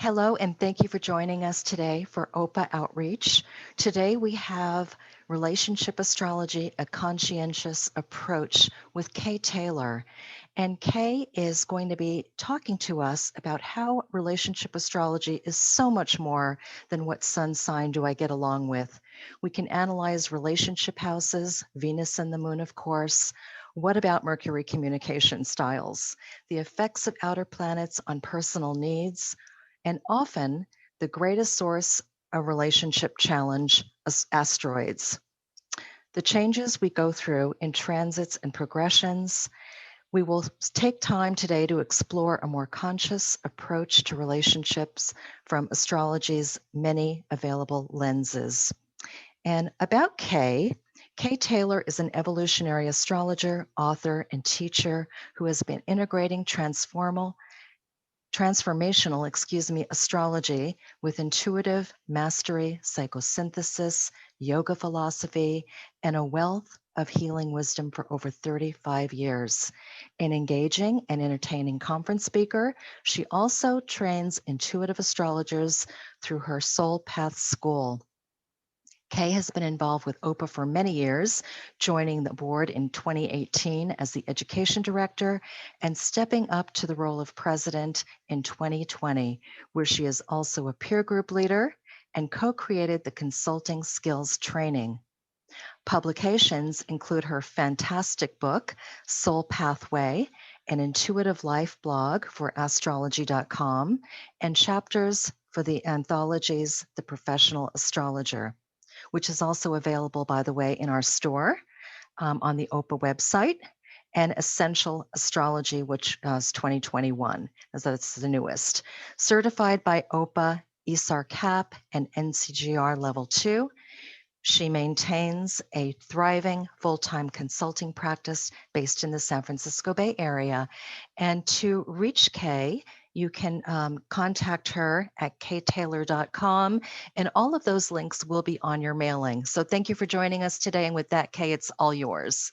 Hello, and thank you for joining us today for OPA Outreach. Today we have Relationship Astrology, a Conscientious Approach with Kay Taylor. And Kay is going to be talking to us about how relationship astrology is so much more than what sun sign do I get along with. We can analyze relationship houses, Venus and the moon, of course. What about Mercury communication styles? The effects of outer planets on personal needs, and often the greatest source of relationship challenge is asteroids. The changes we go through in transits and progressions. We will take time today to explore a more conscious approach to relationships from astrology's many available lenses. And about Kay Taylor is an evolutionary astrologer, author, and teacher who has been integrating transformational astrology with intuitive mastery, psychosynthesis, yoga philosophy, and a wealth of healing wisdom for over 35 years. An engaging and entertaining conference speaker, she also trains intuitive astrologers through her Soul Path School. Kay has been involved with OPA for many years, joining the board in 2018 as the education director and stepping up to the role of president in 2020, where she is also a peer group leader and co-created the consulting skills training. Publications include her fantastic book, Soul Pathway, an intuitive life blog for astrology.com, and chapters for the anthologies The Professional Astrologer, which is also available, by the way, in our store on the OPA website, and Essential Astrology, which is 2021, as that's the newest. Certified by OPA, ESAR CAP, and NCGR Level 2. She maintains a thriving full-time consulting practice based in the San Francisco Bay Area. And to reach Kay, you can contact her at ktaylor.com, and all of those links will be on your mailing. So thank you for joining us today. And with that, Kay, it's all yours.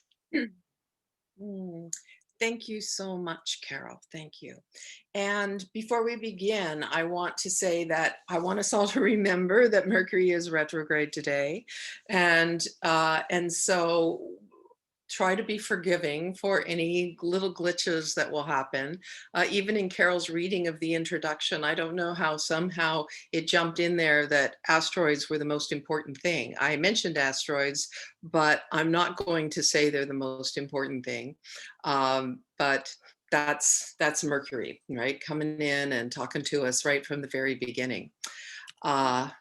Thank you so much, Carol. Thank you. And before we begin, I want to say that I want us all to remember that Mercury is retrograde today. And so try to be forgiving for any little glitches that will happen. Even in Carol's reading of the introduction, I don't know how somehow it jumped in there that asteroids were the most important thing. I mentioned asteroids, but I'm not going to say they're the most important thing. But that's Mercury, right? Coming in and talking to us right from the very beginning. Now,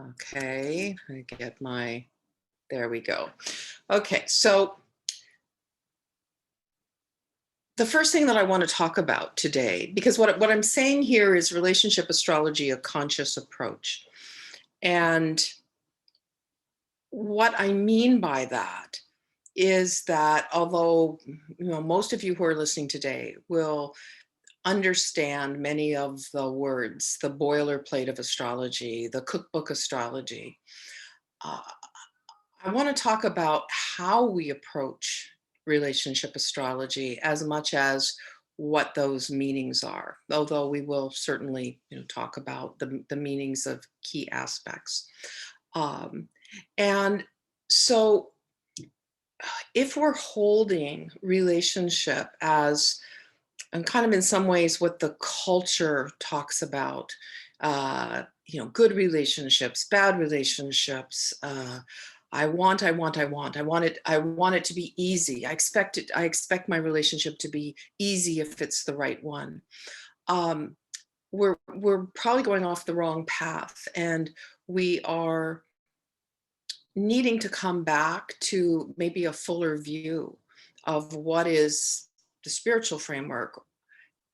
okay, I get my, there we go. Okay, so the first thing that I want to talk about today, because what I'm saying here is relationship astrology, a conscious approach. And what I mean by that is that although most of you who are listening today will understand many of the words, the boilerplate of astrology, the cookbook astrology, I want to talk about how we approach relationship astrology as much as what those meanings are, although we will certainly talk about the meanings of key aspects. And so if we're holding relationship as, and kind of in some ways what the culture talks about, good relationships, bad relationships, I want it to be easy. I expect my relationship to be easy if it's the right one. We're probably going off the wrong path, and we are needing to come back to maybe a fuller view of what is the spiritual framework.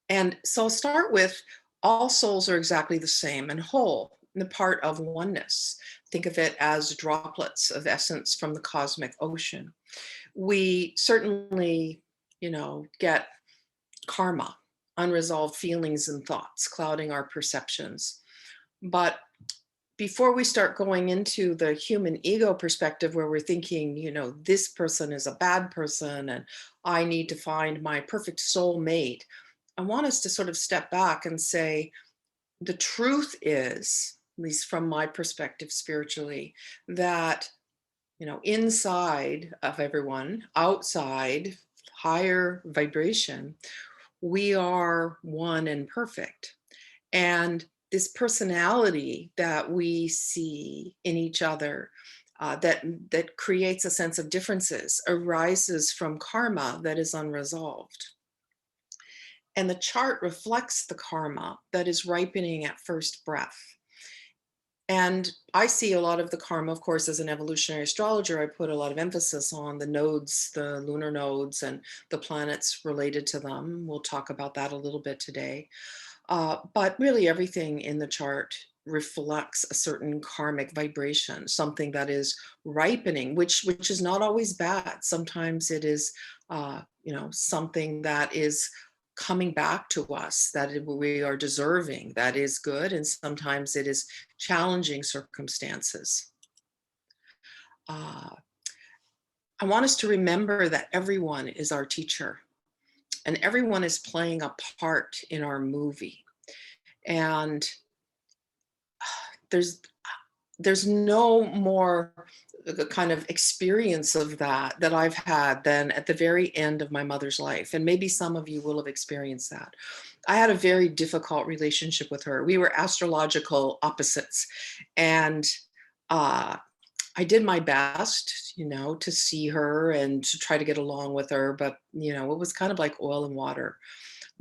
And so I'll start with all souls are exactly the same and whole, the part of oneness. Think of it as droplets of essence from the cosmic ocean. We certainly, get karma, unresolved feelings and thoughts clouding our perceptions. But before we start going into the human ego perspective where we're thinking, this person is a bad person and I need to find my perfect soul mate, I want us to sort of step back and say, the truth is, at least from my perspective spiritually, that, inside of everyone, outside, higher vibration, we are one and perfect. And this personality that we see in each other, that creates a sense of differences, arises from karma that is unresolved. And the chart reflects the karma that is ripening at first breath. And I see a lot of the karma, of course, as an evolutionary astrologer. I put a lot of emphasis on the nodes, the lunar nodes, and the planets related to them. We'll talk about that a little bit today. But really, everything in the chart reflects a certain karmic vibration, something that is ripening, which is not always bad. Sometimes it is, something that is coming back to us, that we are deserving, that is good, and sometimes it is challenging circumstances. Uh, I want us to remember that everyone is our teacher, and everyone is playing a part in our movie. And there's no more kind of experience of that I've had than at the very end of my mother's life. And maybe some of you will have experienced that. I had a very difficult relationship with her. We were astrological opposites. And I did my best, to see her and to try to get along with her. But, it was kind of like oil and water.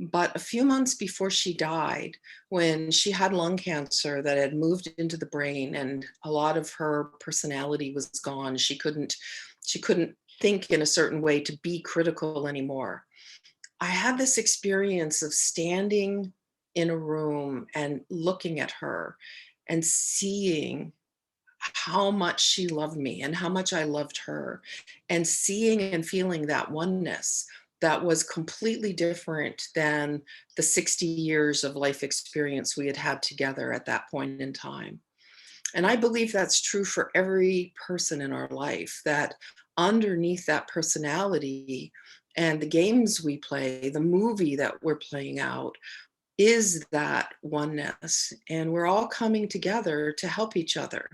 But a few months before she died, when she had lung cancer that had moved into the brain and a lot of her personality was gone, she couldn't think in a certain way to be critical anymore. I had this experience of standing in a room and looking at her and seeing how much she loved me and how much I loved her, and seeing and feeling that oneness that was completely different than the 60 years of life experience we had had together at that point in time. And I believe that's true for every person in our life, that underneath that personality and the games we play, the movie that we're playing out, is that oneness. And we're all coming together to help each other.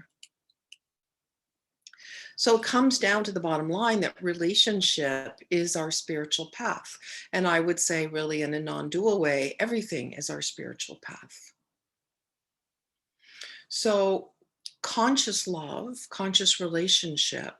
So it comes down to the bottom line that relationship is our spiritual path. And I would say, really, in a non dual way, everything is our spiritual path. So, conscious love, conscious relationship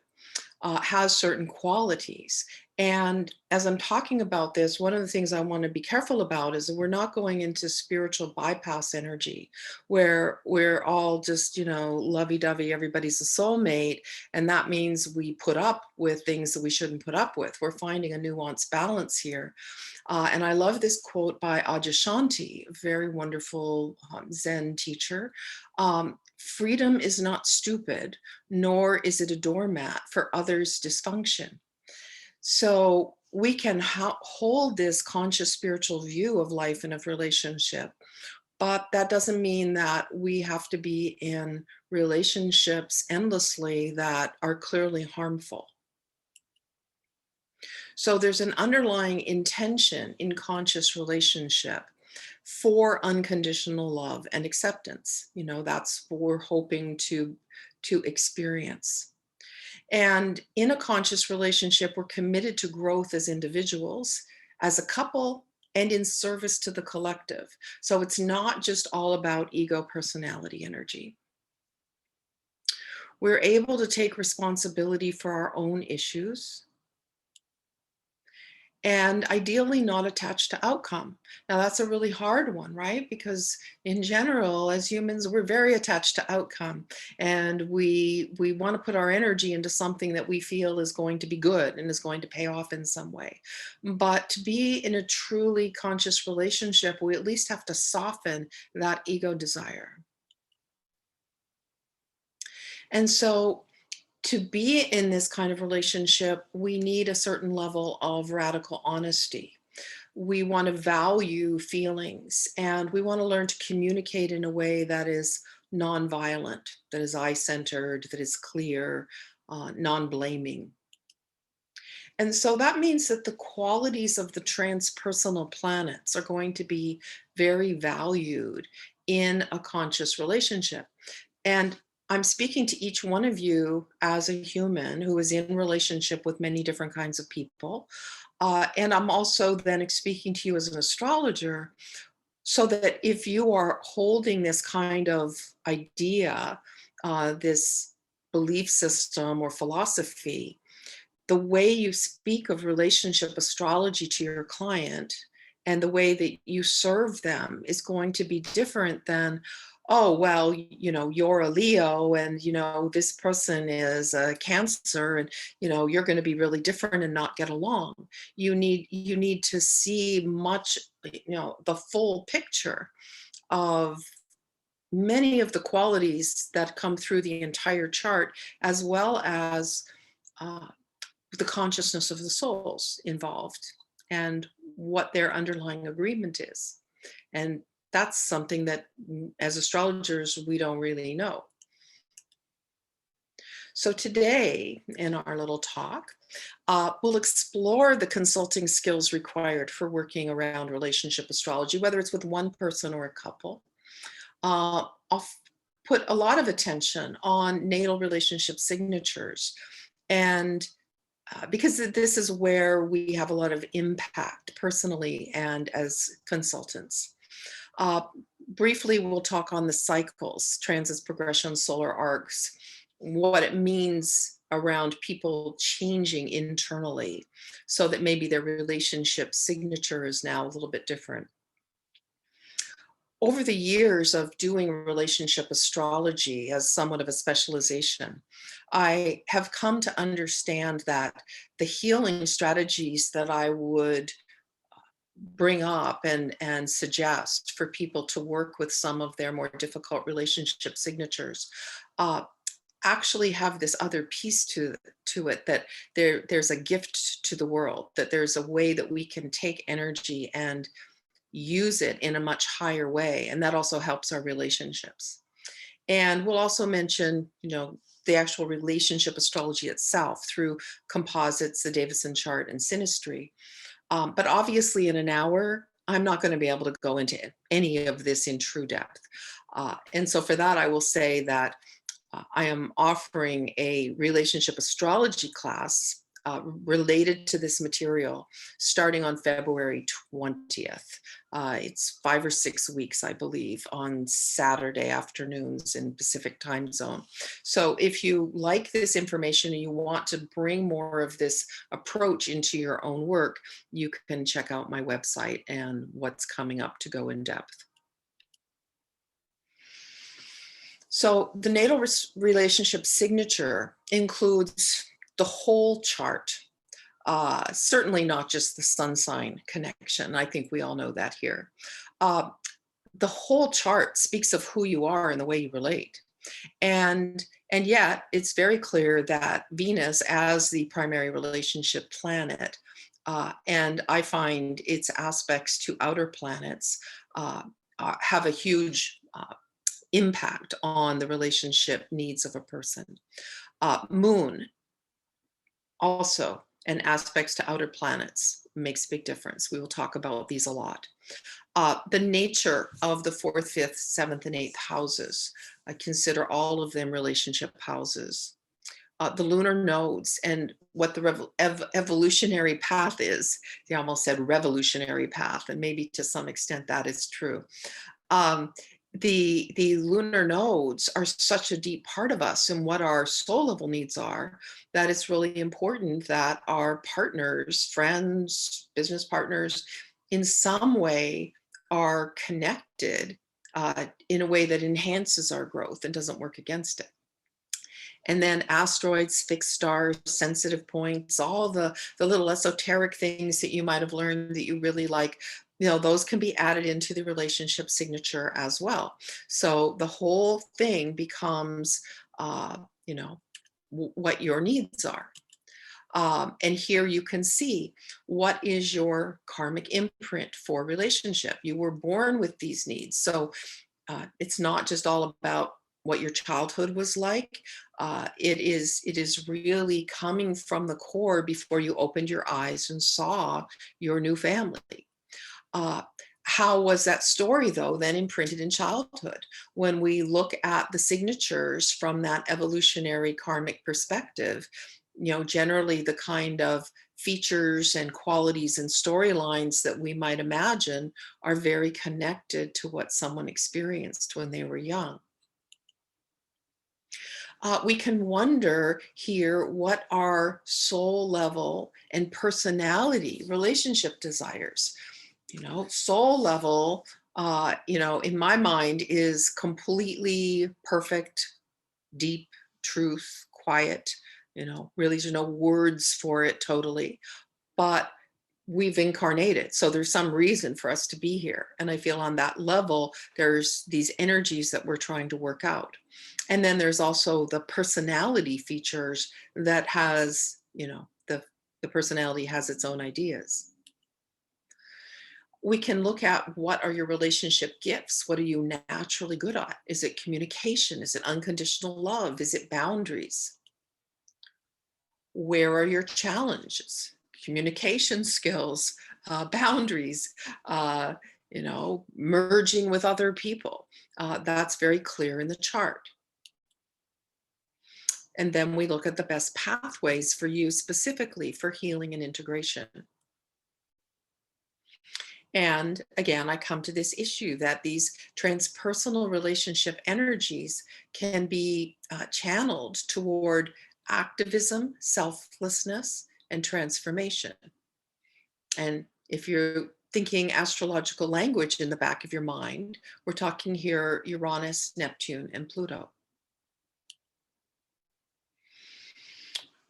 has certain qualities. And as I'm talking about this, one of the things I want to be careful about is that we're not going into spiritual bypass energy where we're all just, lovey dovey, everybody's a soulmate. And that means we put up with things that we shouldn't put up with. We're finding a nuanced balance here. And I love this quote by Adyashanti, a very wonderful Zen teacher. Freedom is not stupid, nor is it a doormat for others' dysfunction. So we can hold this conscious spiritual view of life and of relationship, but that doesn't mean that we have to be in relationships endlessly that are clearly harmful. So there's an underlying intention in conscious relationship for unconditional love and acceptance. That's what we're hoping to experience. And in a conscious relationship, we're committed to growth as individuals, as a couple, and in service to the collective. So it's not just all about ego personality energy. We're able to take responsibility for our own issues, and ideally not attached to outcome. Now that's a really hard one, right? Because in general, as humans, we're very attached to outcome, and we want to put our energy into something that we feel is going to be good and is going to pay off in some way. But to be in a truly conscious relationship, we at least have to soften that ego desire. And so to be in this kind of relationship, we need a certain level of radical honesty. We want to value feelings, and we want to learn to communicate in a way that is nonviolent, that is eye-centered, that is clear, non-blaming. And so that means that the qualities of the transpersonal planets are going to be very valued in a conscious relationship. And I'm speaking to each one of you as a human who is in relationship with many different kinds of people. And I'm also then speaking to you as an astrologer, so that if you are holding this kind of idea, this belief system or philosophy, the way you speak of relationship astrology to your client and the way that you serve them is going to be different than, oh, well, you're a Leo and, this person is a Cancer and, you're going to be really different and not get along. You need to see much, the full picture of many of the qualities that come through the entire chart, as well as uh, the consciousness of the souls involved and what their underlying agreement is. And that's something that as astrologers, we don't really know. So today in our little talk, we'll explore the consulting skills required for working around relationship astrology, whether it's with one person or a couple. I'll put a lot of attention on natal relationship signatures, and because this is where we have a lot of impact personally and as consultants. Uh, Briefly, we'll talk on the cycles, transits, progressions, solar arcs, what it means around people changing internally so that maybe their relationship signature is now a little bit different. Over the years of doing relationship astrology as somewhat of a specialization, I have come to understand that the healing strategies that I would bring up and suggest for people to work with some of their more difficult relationship signatures uh, actually have this other piece to it, that there's a gift to the world, that there's a way that we can take energy and use it in a much higher way, and that also helps our relationships. And we'll also mention, the actual relationship astrology itself through composites, the Davison chart, and synastry. But obviously, in an hour, I'm not going to be able to go into any of this in true depth. And so, for that, I will say that I am offering a relationship astrology class related to this material starting on February 20th. It's 5 or 6 weeks, I believe, on Saturday afternoons in Pacific time zone. So if you like this information and you want to bring more of this approach into your own work, you can check out my website and what's coming up to go in depth. So the natal relationship signature includes the whole chart, certainly not just the sun sign connection. I think we all know that here. The whole chart speaks of who you are and the way you relate. And yet it's very clear that Venus, as the primary relationship planet, and I find its aspects to outer planets have a huge impact on the relationship needs of a person. Moon also, and aspects to outer planets makes a big difference. We will talk about these a lot. The nature of the 4th, 5th, 7th, and 8th houses, I consider all of them relationship houses. The lunar nodes and what the evolutionary path is. They almost said revolutionary path, and maybe to some extent that is true. The lunar nodes are such a deep part of us and what our soul level needs are, that it's really important that our partners, friends, business partners, in some way are connected in a way that enhances our growth and doesn't work against it. And then asteroids, fixed stars, sensitive points, all the little esoteric things that you might have learned that you really like, those can be added into the relationship signature as well. So the whole thing becomes, what your needs are. And here you can see what is your karmic imprint for relationship. You were born with these needs. So it's not just all about what your childhood was like. It is really coming from the core before you opened your eyes and saw your new family. Uh, how was that story, though, then imprinted in childhood? When we look at the signatures from that evolutionary karmic perspective, generally the kind of features and qualities and storylines that we might imagine are very connected to what someone experienced when they were young. We can wonder here what our soul level and personality relationship desires. Soul level, in my mind, is completely perfect, deep truth, quiet. Really, there's no words for it totally, but we've incarnated. So there's some reason for us to be here. And I feel on that level, there's these energies that we're trying to work out. And then there's also the personality features that has, the personality has its own ideas. We can look at what are your relationship gifts? What are you naturally good at? Is it communication? Is it unconditional love? Is it boundaries? Where are your challenges? Communication skills, boundaries, merging with other people. That's very clear in the chart. And then we look at the best pathways for you specifically for healing and integration. And again, I come to this issue that these transpersonal relationship energies can be channeled toward activism, selflessness, and transformation. And if you're thinking astrological language in the back of your mind, we're talking here Uranus, Neptune, and Pluto.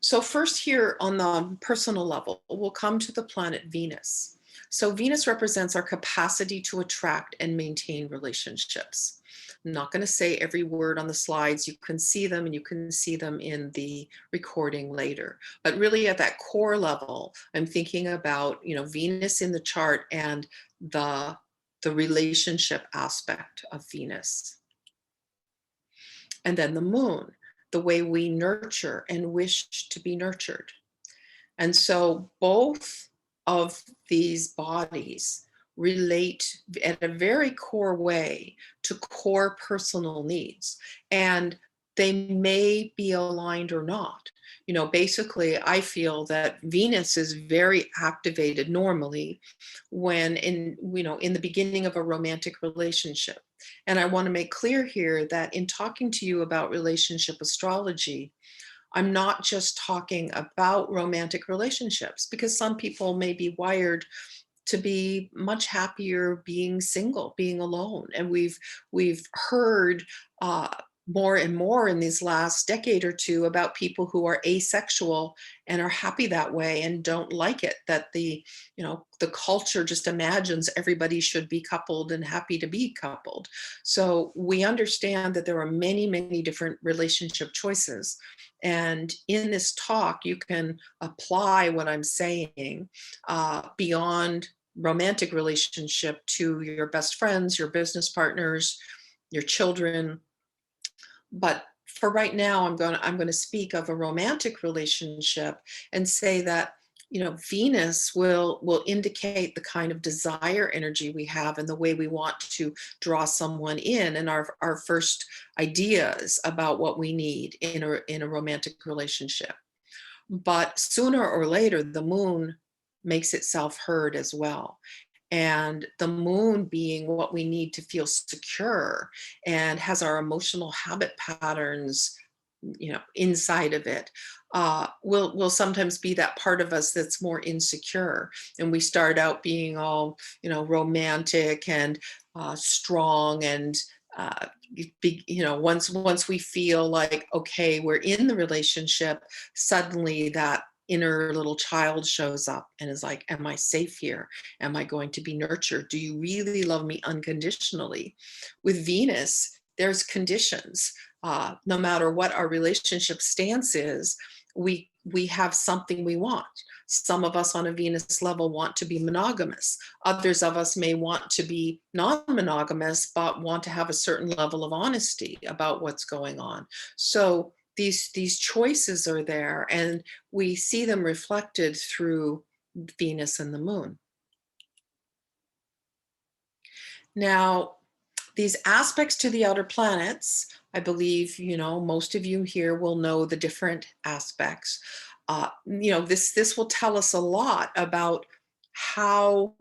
So first here on the personal level, we'll come to the planet Venus. So Venus represents our capacity to attract and maintain relationships. I'm not going to say every word on the slides. You can see them, and you can see them in the recording later. But really at that core level, I'm thinking about, Venus in the chart and the relationship aspect of Venus. And then the moon, the way we nurture and wish to be nurtured. And so both of these bodies relate at a very core way to core personal needs. And they may be aligned or not. Basically, I feel that Venus is very activated normally when in the beginning of a romantic relationship. And I want to make clear here that in talking to you about relationship astrology, I'm not just talking about romantic relationships, because some people may be wired to be much happier being single, being alone. And we've heard more and more in these last decade or two about people who are asexual and are happy that way and don't like it, that the culture just imagines everybody should be coupled and happy to be coupled. So we understand that there are many, many different relationship choices. And in this talk, you can apply what I'm saying beyond romantic relationship to your best friends, your business partners, your children. But for right now, I'm going to speak of a romantic relationship and say that Venus will indicate the kind of desire energy we have and the way we want to draw someone in, and our first ideas about what we need in a romantic relationship. But sooner or later, the moon makes itself heard as well. And the moon being what we need to feel secure and has our emotional habit patterns, inside of it, will sometimes be that part of us that's more insecure. And we start out being all, romantic and strong and once we feel like, okay, we're in the relationship, suddenly that inner little child shows up and is like, am I safe here? Am I going to be nurtured? Do you really love me unconditionally? With Venus, there's conditions. No matter what our relationship stance is, we have something we want. Some of us on a Venus level want to be monogamous. Others of us may want to be non-monogamous, but want to have a certain level of honesty about what's going on. So these choices are there, and we see them reflected through Venus and the moon. Now, these aspects to the outer planets, I believe, most of you here will know the different aspects. This will tell us a lot about how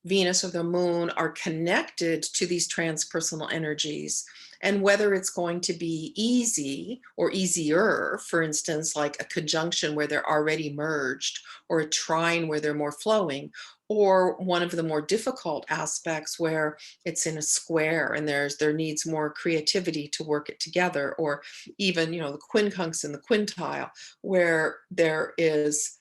Venus or the moon are connected to these transpersonal energies, and whether it's going to be easy or easier, for instance, like a conjunction where they're already merged, or a trine where they're more flowing, or one of the more difficult aspects where it's in a square and there needs more creativity to work it together, or even the quincunx and the quintile, where there is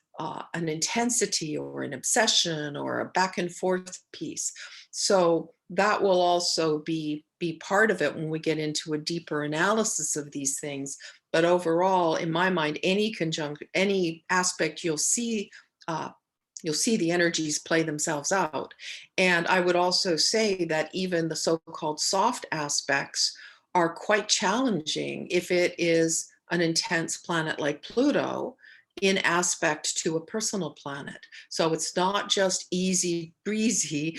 an intensity or an obsession or a back and forth piece. So that will also be part of it when we get into a deeper analysis of these things. But overall, in my mind, any aspect you'll see the energies play themselves out. And I would also say that even the so-called soft aspects are quite challenging if it is an intense planet like Pluto in aspect to a personal planet. So it's not just easy breezy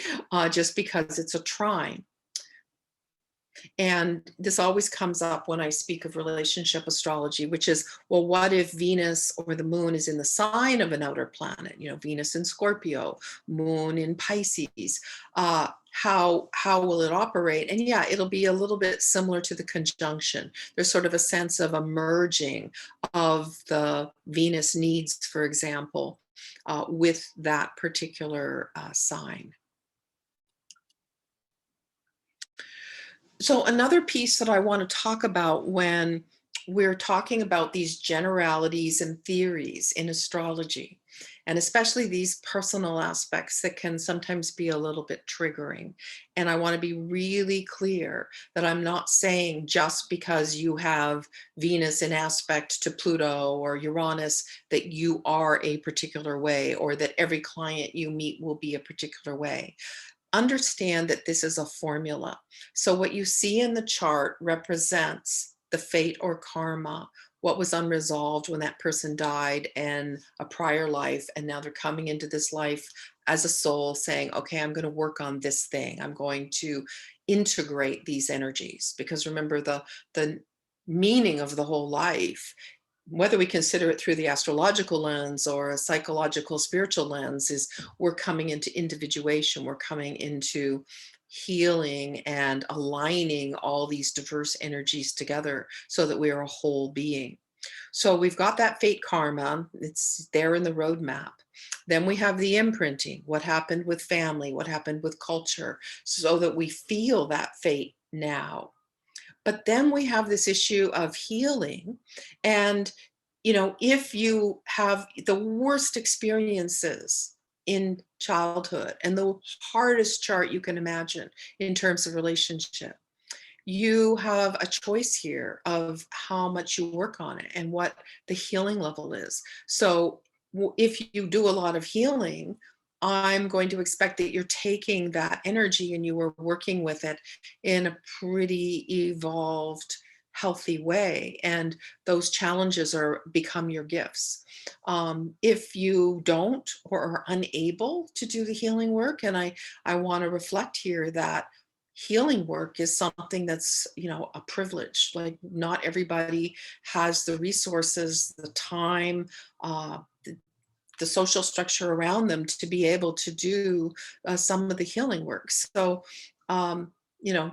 just because it's a trine. And this always comes up when I speak of relationship astrology, which is, well, what if Venus or the moon is in the sign of an outer planet? Venus in Scorpio, moon in Pisces. How will it operate? And yeah, it'll be a little bit similar to the conjunction. There's sort of a sense of a merging of the Venus needs, for example, with that particular sign. So another piece that I want to talk about when we're talking about these generalities and theories in astrology, and especially these personal aspects that can sometimes be a little bit triggering. And I want to be really clear that I'm not saying just because you have Venus in aspect to Pluto or Uranus that you are a particular way, or that every client you meet will be a particular way. Understand that this is a formula. So what you see in the chart represents the fate or karma, what was unresolved when that person died in a prior life, and now they're coming into this life as a soul saying, okay, I'm going to work on this thing. I'm going to integrate these energies. Because remember, the meaning of the whole life, whether we consider it through the astrological lens or a psychological spiritual lens, is we're coming into individuation, we're coming into healing and aligning all these diverse energies together so that we are a whole being. So we've got that fate karma, it's there in the roadmap. Then we have the imprinting, what happened with family, what happened with culture, so that we feel that fate now. But then we have this issue of healing. And, if you have the worst experiences in childhood and the hardest chart you can imagine in terms of relationship, you have a choice here of how much you work on it and what the healing level is. So if you do a lot of healing, I'm going to expect that you're taking that energy and you are working with it in a pretty evolved, healthy way. And those challenges become your gifts. If you don't or are unable to do the healing work, and I want to reflect here that healing work is something that's a privilege. Like, not everybody has the resources, the time, the social structure around them to be able to do some of the healing work. So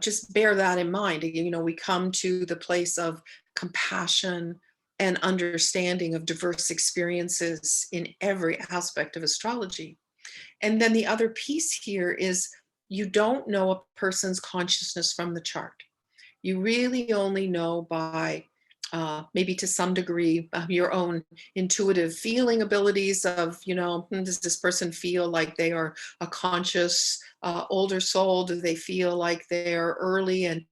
just bear that in mind. We come to the place of compassion and understanding of diverse experiences in every aspect of astrology. And then the other piece here is, you don't know a person's consciousness from the chart. You really only know by maybe to some degree your own intuitive feeling abilities of, does this person feel like they are a conscious older soul? Do they feel like they're early and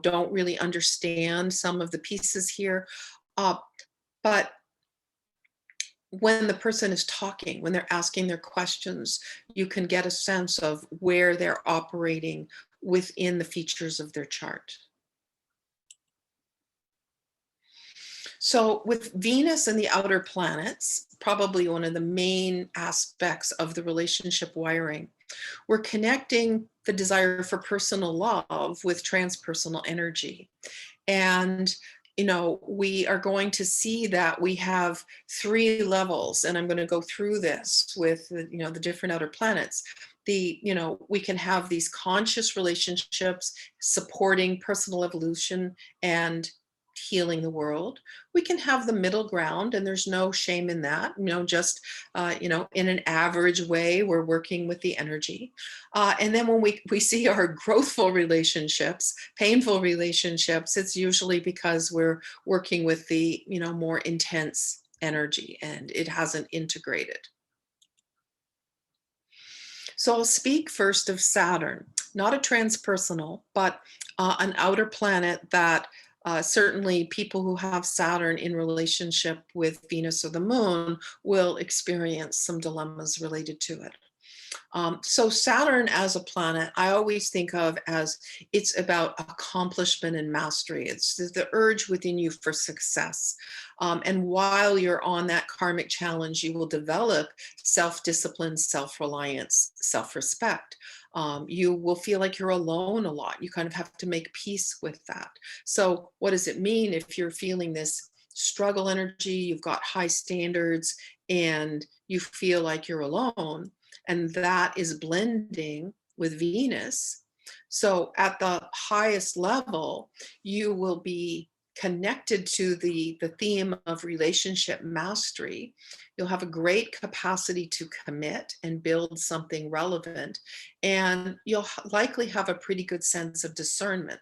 don't really understand some of the pieces here? But when the person is talking, when they're asking their questions, you can get a sense of where they're operating within the features of their chart. So, with Venus and the outer planets, probably one of the main aspects of the relationship wiring, we're connecting the desire for personal love with transpersonal energy. And we are going to see that we have three levels, and I'm going to go through this with the different outer planets. We can have these conscious relationships supporting personal evolution and healing the world. We can have the middle ground, and there's no shame in that. Just in an average way, we're working with the energy. And then when we see our growthful relationships, painful relationships, it's usually because we're working with the more intense energy and it hasn't integrated. So I'll speak first of Saturn, not a transpersonal, but an outer planet that certainly people who have Saturn in relationship with Venus or the moon will experience some dilemmas related to it. So Saturn as a planet, I always think of as it's about accomplishment and mastery. It's the urge within you for success. And while you're on that karmic challenge, you will develop self-discipline, self-reliance, self-respect. You will feel like you're alone a lot. You kind of have to make peace with that. So what does it mean if you're feeling this struggle energy, you've got high standards, and you feel like you're alone? And that is blending with Venus. So at the highest level, you will be connected to the theme of relationship mastery. You'll have a great capacity to commit and build something relevant, and you'll likely have a pretty good sense of discernment.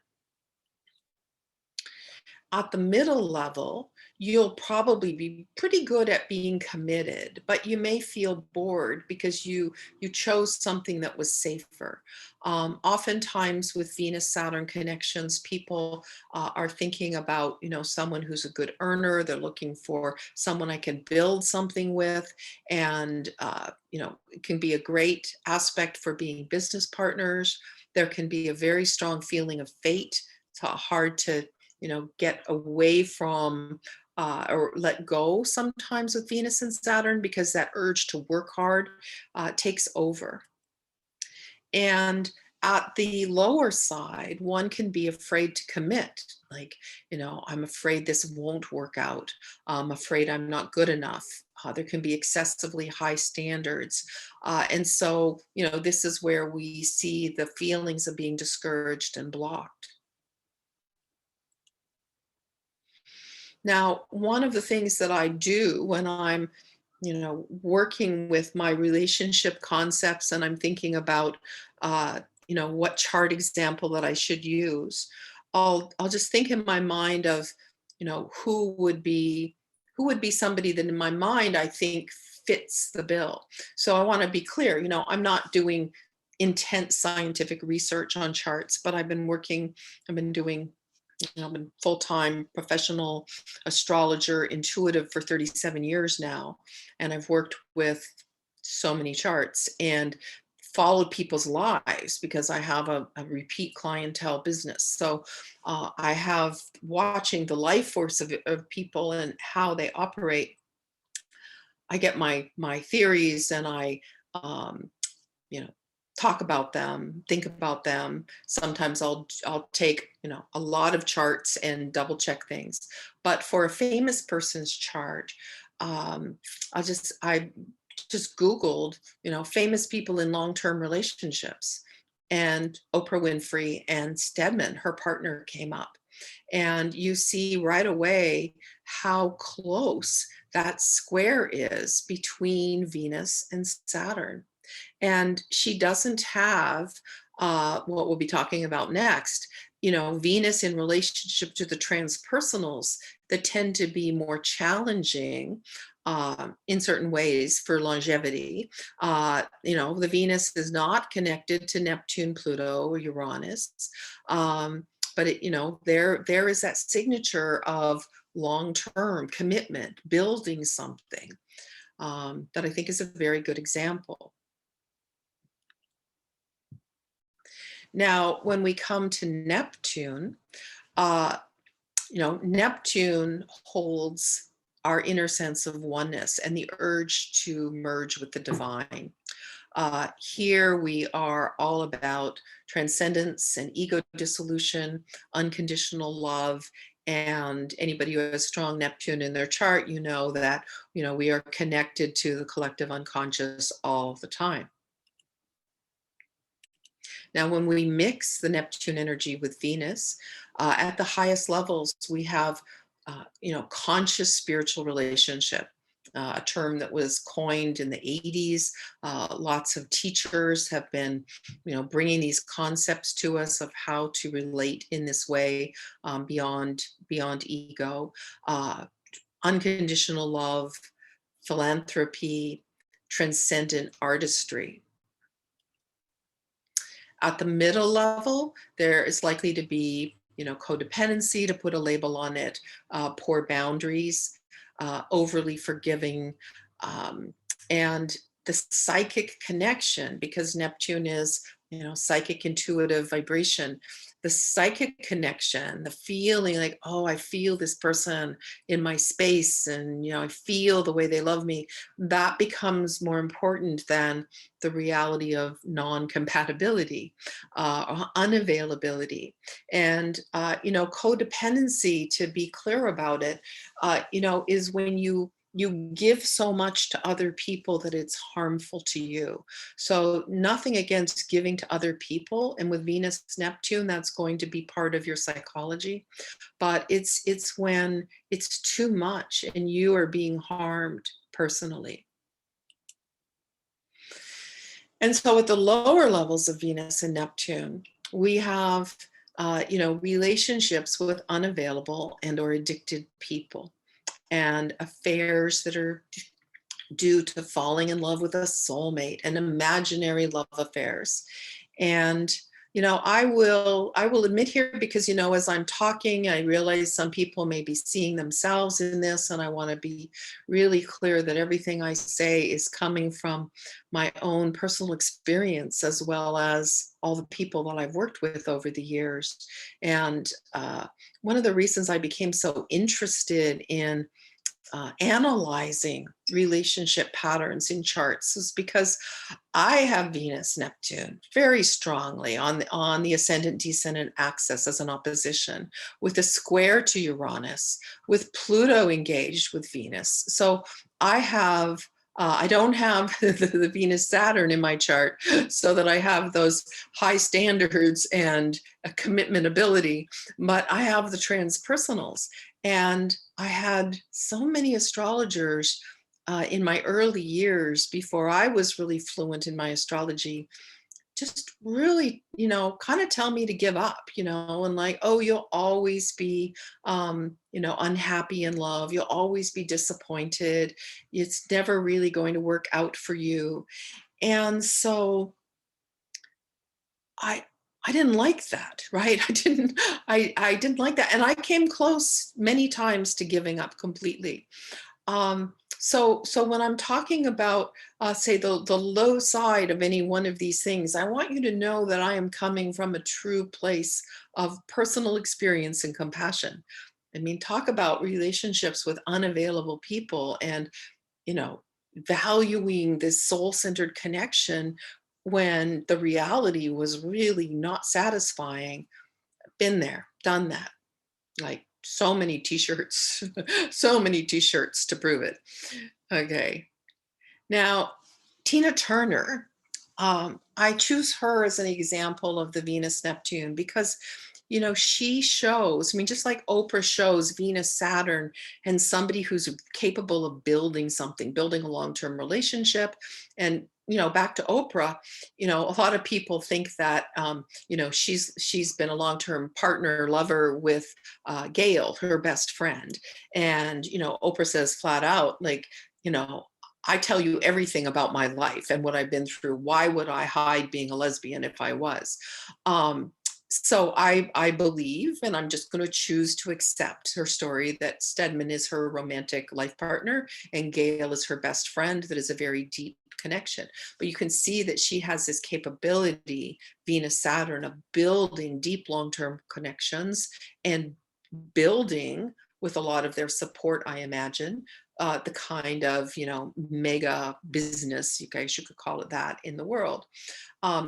At the middle level, you'll probably be pretty good at being committed, but you may feel bored because you chose something that was safer. Oftentimes with Venus Saturn connections, people are thinking about someone who's a good earner. They're looking for someone I can build something with, and it can be a great aspect for being business partners. There can be a very strong feeling of fate. It's hard to get away from or let go sometimes with Venus and Saturn, because that urge to work hard takes over. And at the lower side, one can be afraid to commit. Like, I'm afraid this won't work out. I'm afraid I'm not good enough. There can be excessively high standards. And so, this is where we see the feelings of being discouraged and blocked. Now, one of the things that I do when I'm, working with my relationship concepts and I'm thinking about, what chart example that I should use, I'll just think in my mind of, who would be somebody that in my mind I think fits the bill. So I want to be clear, I'm not doing intense scientific research on charts, but I've been doing I've been full-time professional astrologer, intuitive for 37 years now, and I've worked with so many charts and followed people's lives because I have a repeat clientele business. So I have watching the life force of people and how they operate. I get my theories, and I you know talk about them, think about them. Sometimes I'll take a lot of charts and double check things. But for a famous person's chart, um, I just googled famous people in long-term relationships, and Oprah Winfrey and Stedman, her partner, came up. And you see right away how close that square is between Venus and Saturn. And she doesn't have what we'll be talking about next. Venus in relationship to the transpersonals that tend to be more challenging in certain ways for longevity. The Venus is not connected to Neptune, Pluto, or Uranus. But there is that signature of long-term commitment, building something. that I think is a very good example. Now, when we come to Neptune, uh, Neptune holds our inner sense of oneness and the urge to merge with the divine. Here we are all about transcendence and ego dissolution, unconditional love. And anybody who has strong Neptune in their chart, you know that, we are connected to the collective unconscious all the time. Now, when we mix the Neptune energy with Venus, at the highest levels, we have, conscious spiritual relationship, a term that was coined in the 80s. Lots of teachers have been, bringing these concepts to us of how to relate in this way, beyond ego, unconditional love, philanthropy, transcendent artistry. At the middle level, there is likely to be, codependency, to put a label on it, poor boundaries, overly forgiving, and the psychic connection, because Neptune is, psychic, intuitive vibration. The psychic connection, the feeling like, oh, I feel this person in my space, and I feel the way they love me. That becomes more important than the reality of non-compatibility, or unavailability. And codependency, to be clear about it, is when you give so much to other people that it's harmful to you. So nothing against giving to other people, and with Venus Neptune, that's going to be part of your psychology, but it's when it's too much and you are being harmed personally. And so at the lower levels of Venus and Neptune, we have, relationships with unavailable and or addicted people, and affairs that are due to falling in love with a soulmate, and imaginary love affairs. And I will admit here, because as I'm talking, I realize some people may be seeing themselves in this, and I want to be really clear that everything I say is coming from my own personal experience, as well as all the people that I've worked with over the years. And one of the reasons I became so interested in analyzing relationship patterns in charts is because I have Venus Neptune very strongly on the ascendant descendant axis as an opposition, with a square to Uranus, with Pluto engaged with Venus. So I don't have the Venus Saturn in my chart, so that I have those high standards and a commitment ability, but I have the transpersonals. And I had so many astrologers in my early years, before I was really fluent in my astrology, just really, kind of tell me to give up, and like, oh, you'll always be, unhappy in love. You'll always be disappointed. It's never really going to work out for you. And so I I didn't like that, right? I didn't like that. And I came close many times to giving up completely. So when I'm talking about, say, the low side of any one of these things, I want you to know that I am coming from a true place of personal experience and compassion. I mean, talk about relationships with unavailable people, and, you know, valuing this soul-centered connection when the reality was really not satisfying. Been there, done that. Like, so many t-shirts, so many t-shirts to prove it. Okay. Now, Tina Turner, I choose her as an example of the Venus Neptune because, she shows, I mean, just like Oprah shows Venus Saturn and somebody who's capable of building something, building a long-term relationship. And, back to Oprah, a lot of people think that, she's been a long-term partner, lover with Gail, her best friend. And, Oprah says flat out, like, I tell you everything about my life and what I've been through. Why would I hide being a lesbian if I was? So I believe, and I'm just going to choose to accept her story, that Stedman is her romantic life partner and Gail is her best friend. That is a very deep connection. But you can see that she has this capability, Venus Saturn, of building deep long-term connections and building with a lot of their support, I imagine, the kind of, mega business, you guys, you could call it that, in the world.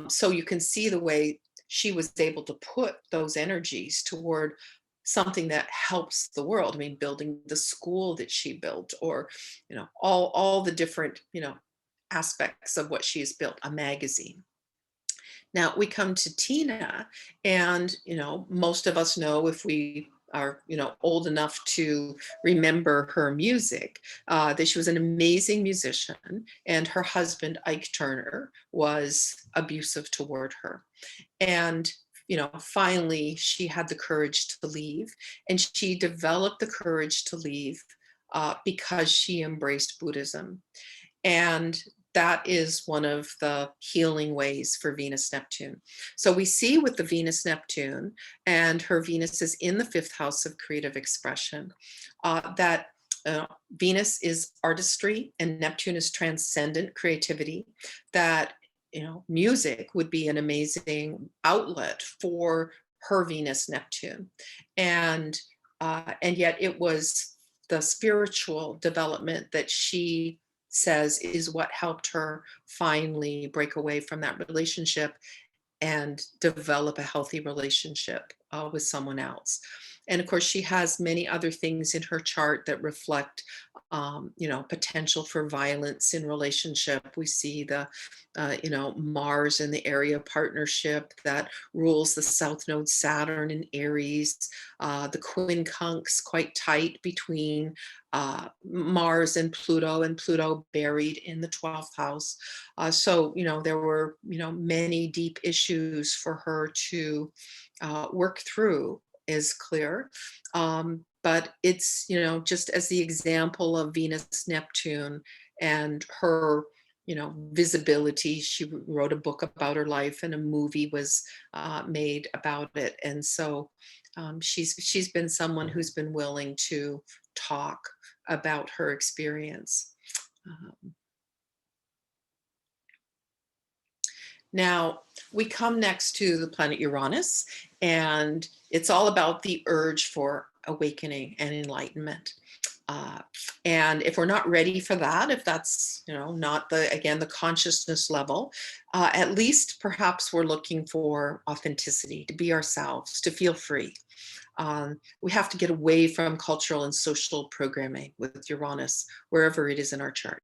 So you can see the way she was able to put those energies toward something that helps the world. I mean, building the school that she built, or all the different aspects of what she has built, a magazine. Now we come to Tina, and most of us know, if we are old enough to remember her music, that she was an amazing musician, and her husband Ike Turner was abusive toward her. And finally she had the courage to leave, and she developed the courage to leave because she embraced Buddhism. And that is one of the healing ways for Venus Neptune. So we see with the Venus Neptune, and her Venus is in the fifth house of creative expression, that Venus is artistry and Neptune is transcendent creativity, that music would be an amazing outlet for her Venus Neptune. And yet it was the spiritual development that she says is what helped her finally break away from that relationship and develop a healthy relationship with someone else. And of course, she has many other things in her chart that reflect, potential for violence in relationship. We see the, Mars in the area of partnership that rules the South Node Saturn in Aries, the quincunx quite tight between Mars and Pluto buried in the 12th house. So, there were, many deep issues for her to work through, is clear. But it's, just as the example of Venus Neptune and her, visibility. She wrote a book about her life, and a movie was made about it. And so she's been someone who's been willing to talk about her experience. Now, we come next to the planet Uranus, and it's all about the urge for awakening and enlightenment. And if we're not ready for that, if that's not the consciousness level, at least perhaps we're looking for authenticity, to be ourselves, to feel free. We have to get away from cultural and social programming with Uranus, wherever it is in our chart.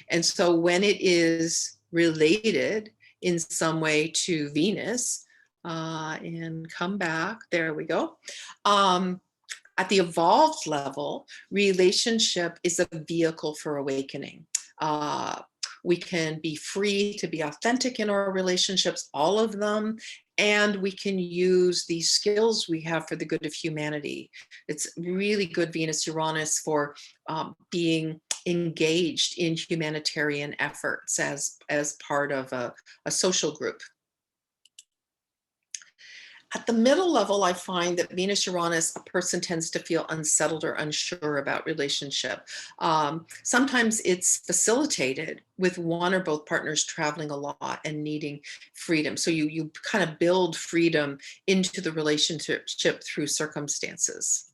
And so when it is related in some way to Venus, and come back, there we go. At the evolved level, relationship is a vehicle for awakening. We can be free to be authentic in our relationships, all of them, and we can use these skills we have for the good of humanity. It's really good, Venus Uranus, for being engaged in humanitarian efforts as part of a social group. At the middle level, I find that Venus Uranus, a person tends to feel unsettled or unsure about relationship. Sometimes it's facilitated with one or both partners traveling a lot and needing freedom. So you kind of build freedom into the relationship through circumstances.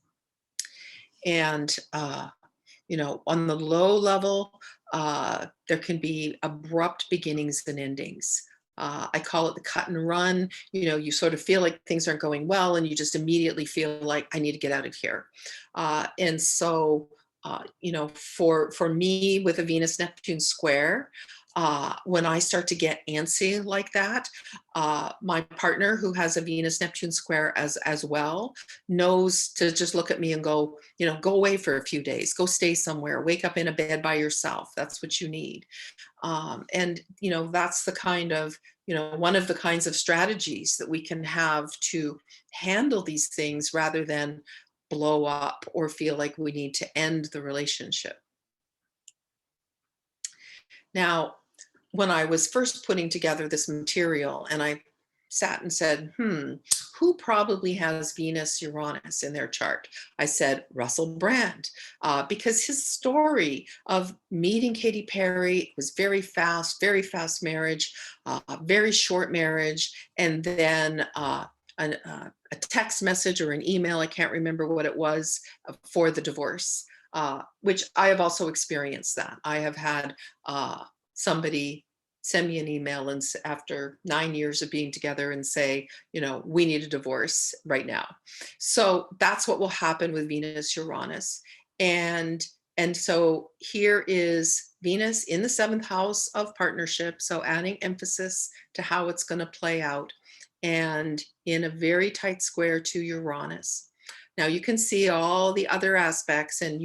And on the low level, there can be abrupt beginnings and endings. I call it the cut and run. You sort of feel like things aren't going well, and you just immediately feel like, I need to get out of here. And so, for me, with a Venus Neptune square, when I start to get antsy like that, my partner, who has a Venus Neptune square as well, knows to just look at me and go, go away for a few days, go stay somewhere, wake up in a bed by yourself. That's what you need. And that's the kind of, one of the kinds of strategies that we can have to handle these things, rather than blow up or feel like we need to end the relationship. Now, when I was first putting together this material, and I sat and said, who probably has Venus Uranus in their chart? I said, Russell Brand, because his story of meeting Katy Perry was very fast marriage, very short marriage, and then a text message or an email, I can't remember what it was, for the divorce, which I have also experienced that. I have had somebody send me an email and after 9 years of being together and say, we need a divorce right now. So that's what will happen with Venus Uranus. And so here is Venus in the seventh house of partnership. So adding emphasis to how it's going to play out, and in a very tight square to Uranus. Now you can see all the other aspects, and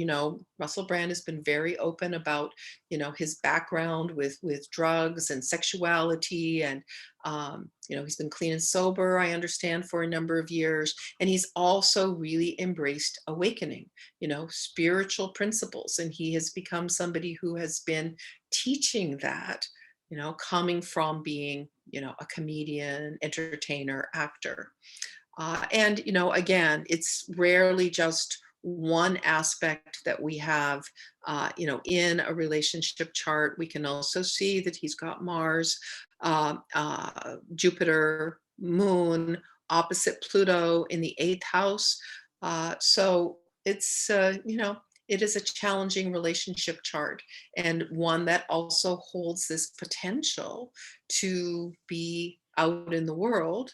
Russell Brand has been very open about his background with drugs and sexuality, and he's been clean and sober, I understand, for a number of years, and he's also really embraced awakening, spiritual principles, and he has become somebody who has been teaching that, coming from being a comedian, entertainer, actor. And, again, it's rarely just one aspect that we have, in a relationship chart. We can also see that he's got Mars, Jupiter, Moon, opposite Pluto in the eighth house. So it's, it is a challenging relationship chart, and one that also holds this potential to be out in the world.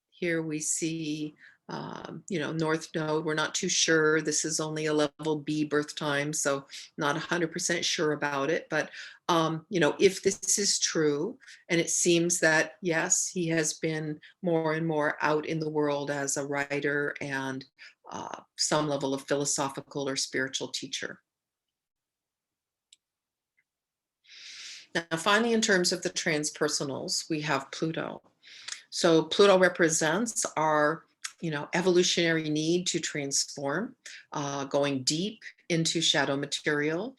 Here we see, North Node. We're not too sure. This is only a level B birth time, so not 100% sure about it. But, if this is true, and it seems that, yes, he has been more and more out in the world as a writer and some level of philosophical or spiritual teacher. Now, finally, in terms of the transpersonals, we have Pluto. So Pluto represents our, evolutionary need to transform, going deep into shadow material,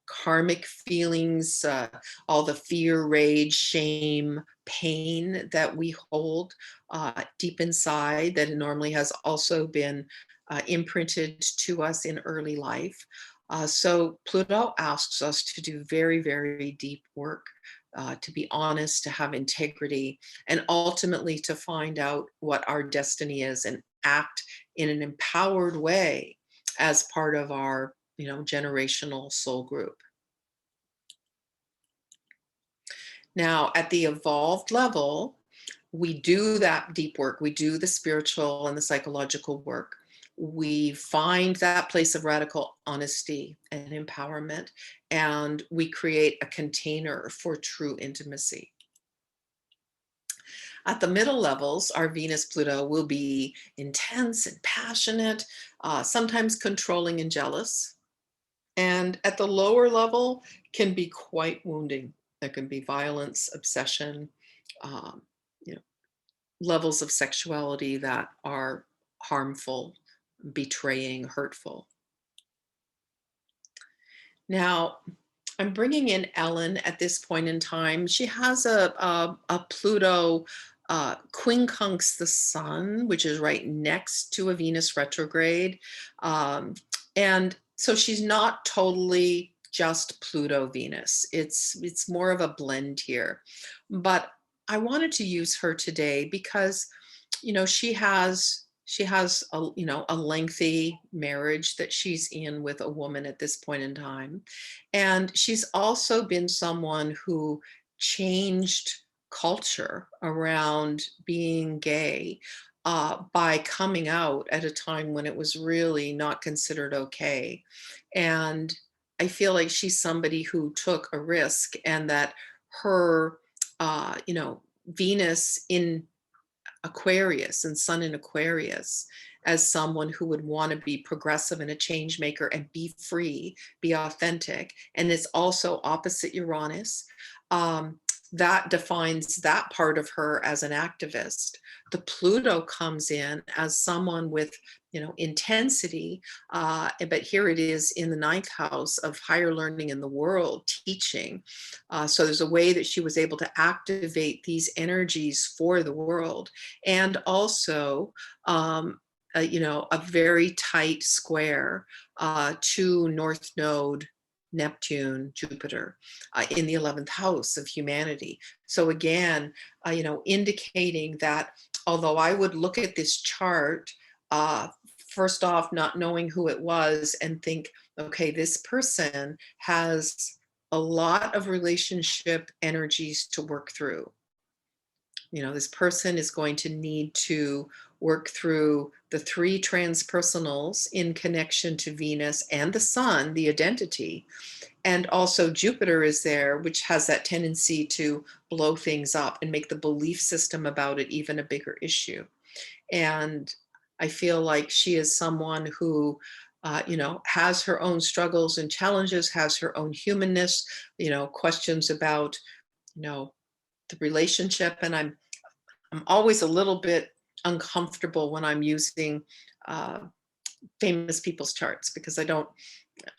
karmic feelings, all the fear, rage, shame, pain that we hold deep inside that normally has also been imprinted to us in early life. So Pluto asks us to do very, very deep work, to be honest, to have integrity, and ultimately to find out what our destiny is and act in an empowered way as part of our, generational soul group. Now, at the evolved level, we do that deep work. We do the spiritual and the psychological work. We find that place of radical honesty and empowerment, and we create a container for true intimacy. At the middle levels, our Venus Pluto will be intense and passionate, sometimes controlling and jealous. And at the lower level can be quite wounding. There can be violence, obsession, um, levels of sexuality that are harmful, betraying, hurtful. Now, I'm bringing in Ellen at this point in time. She has a Pluto quincunx the sun, which is right next to a Venus retrograde. And so she's not totally just Pluto Venus. It's more of a blend here. But I wanted to use her today because, she has a lengthy marriage that she's in with a woman at this point in time, and she's also been someone who changed culture around being gay by coming out at a time when it was really not considered okay. And I feel like she's somebody who took a risk, and that her Venus in Aquarius and Sun in Aquarius, as someone who would want to be progressive and a change maker and be free, be authentic. And it's also opposite Uranus. that defines that part of her as an activist. The Pluto comes in as someone with, intensity, but here it is in the ninth house of higher learning in the world, teaching. So there's a way that she was able to activate these energies for the world, and also, a very tight square to North Node, Neptune, Jupiter, in the 11th house of humanity. So again, indicating that although I would look at this chart, first off, not knowing who it was, and think, okay, this person has a lot of relationship energies to work through. This person is going to need to work through the three transpersonals in connection to Venus and the Sun, the identity. And also Jupiter is there, which has that tendency to blow things up and make the belief system about it even a bigger issue. And I feel like she is someone who, has her own struggles and challenges, has her own humanness, questions about, the relationship. And I'm always a little bit uncomfortable when I'm using uh, famous people's charts, because I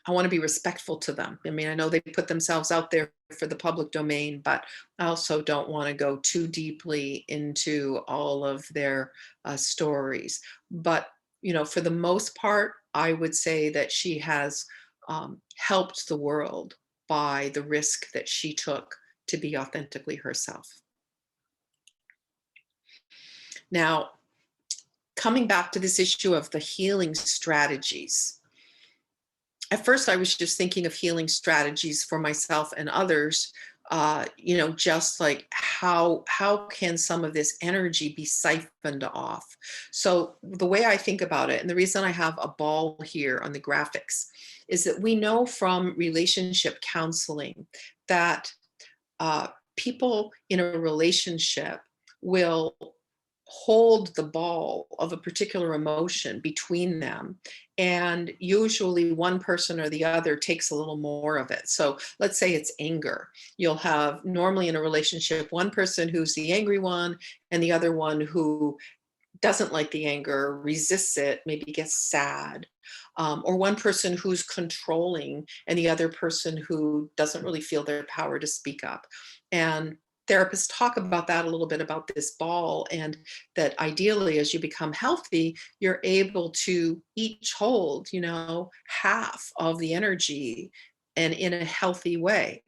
want to be respectful to them. I mean, I know they put themselves out there for the public domain, but I also don't want to go too deeply into all of their stories. But, for the most part, I would say that she has helped the world by the risk that she took to be authentically herself. Now, coming back to this issue of the healing strategies. At first, I was just thinking of healing strategies for myself and others, just like how can some of this energy be siphoned off? So the way I think about it, and the reason I have a ball here on the graphics, is that we know from relationship counseling that people in a relationship will hold the ball of a particular emotion between them, and usually one person or the other takes a little more of it. So let's say it's anger. You'll have normally in a relationship one person who's the angry one, and the other one who doesn't like the anger, resists it, maybe gets sad. Or one person who's controlling and the other person who doesn't really feel their power to speak up. And therapists talk about that a little bit, about this ball, and that ideally as you become healthy, you're able to each hold, half of the energy, and in a healthy way.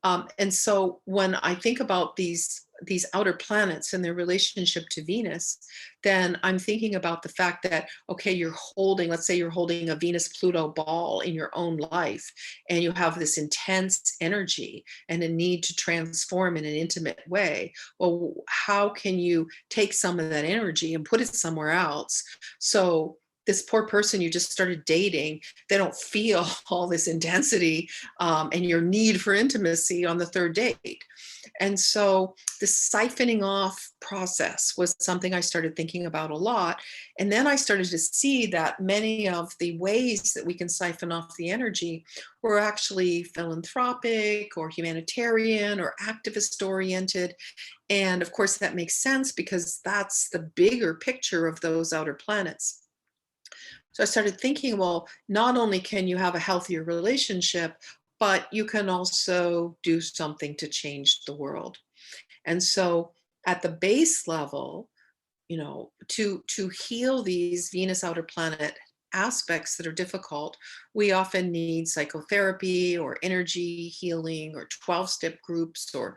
And so when I think about these outer planets and their relationship to Venus, then I'm thinking about the fact that, okay, let's say you're holding a Venus Pluto ball in your own life, and you have this intense energy and a need to transform in an intimate way. Well, how can you take some of that energy and put it somewhere else? So this poor person you just started dating, they don't feel all this intensity and your need for intimacy on the third date. And so the siphoning off process was something I started thinking about a lot. And then I started to see that many of the ways that we can siphon off the energy were actually philanthropic or humanitarian or activist oriented. And of course, that makes sense because that's the bigger picture of those outer planets. So I started thinking, well, not only can you have a healthier relationship, but you can also do something to change the world. And so at the base level, to heal these Venus outer planet aspects that are difficult, we often need psychotherapy or energy healing or 12-step groups or,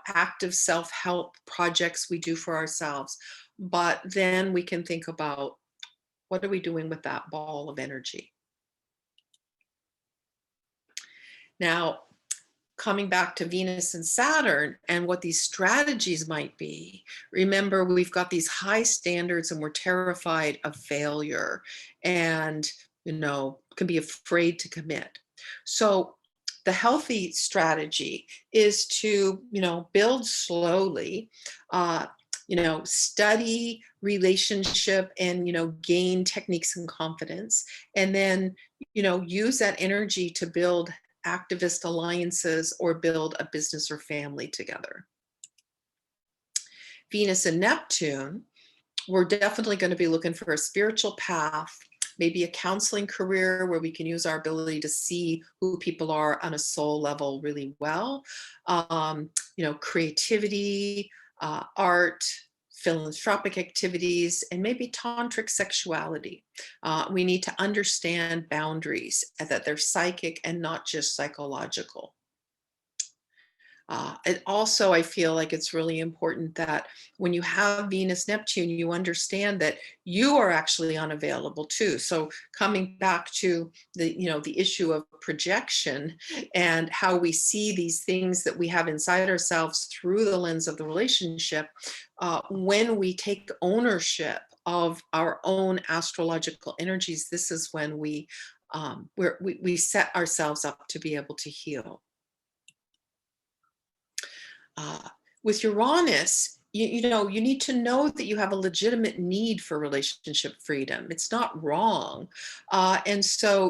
active self-help projects we do for ourselves. But then we can think about, what are we doing with that ball of energy? Now, coming back to Venus and Saturn and what these strategies might be, remember, we've got these high standards and we're terrified of failure and, can be afraid to commit. So the healthy strategy is to, build slowly, study relationship and, gain techniques and confidence, and then, use that energy to build activist alliances, or build a business or family together. Venus and Neptune, we're definitely going to be looking for a spiritual path, maybe a counseling career where we can use our ability to see who people are on a soul level really well. Creativity, art, philanthropic activities, and maybe tantric sexuality. We need to understand boundaries, and that they're psychic and not just psychological. And also, I feel like it's really important that when you have Venus Neptune, you understand that you are actually unavailable too. So coming back to the issue of projection and how we see these things that we have inside ourselves through the lens of the relationship, when we take ownership of our own astrological energies, this is when we set ourselves up to be able to heal. With Uranus, you need to know that you have a legitimate need for relationship freedom. It's not wrong. And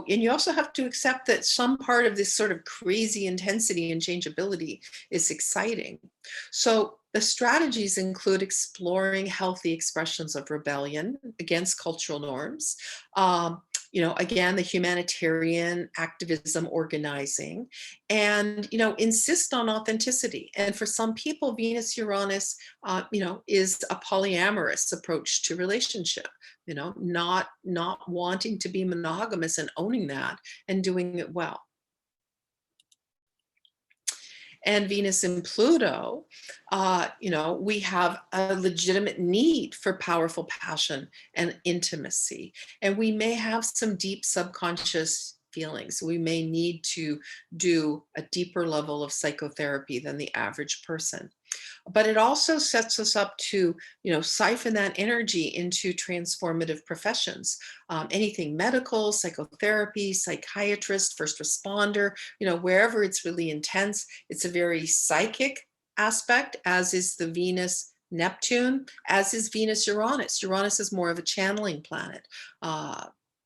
you also have to accept that some part of this sort of crazy intensity and changeability is exciting. So the strategies include exploring healthy expressions of rebellion against cultural norms. Again, the humanitarian activism, organizing, and insist on authenticity. And for some people, Venus Uranus is a polyamorous approach to relationship, not wanting to be monogamous and owning that and doing it well. And Venus and Pluto, we have a legitimate need for powerful passion and intimacy. And we may have some deep subconscious feelings. We may need to do a deeper level of psychotherapy than the average person. But it also sets us up to, siphon that energy into transformative professions. Anything medical, psychotherapy, psychiatrist, first responder, wherever it's really intense. It's a very psychic aspect, as is the Venus Neptune, as is Venus Uranus. Uranus is more of a channeling planet.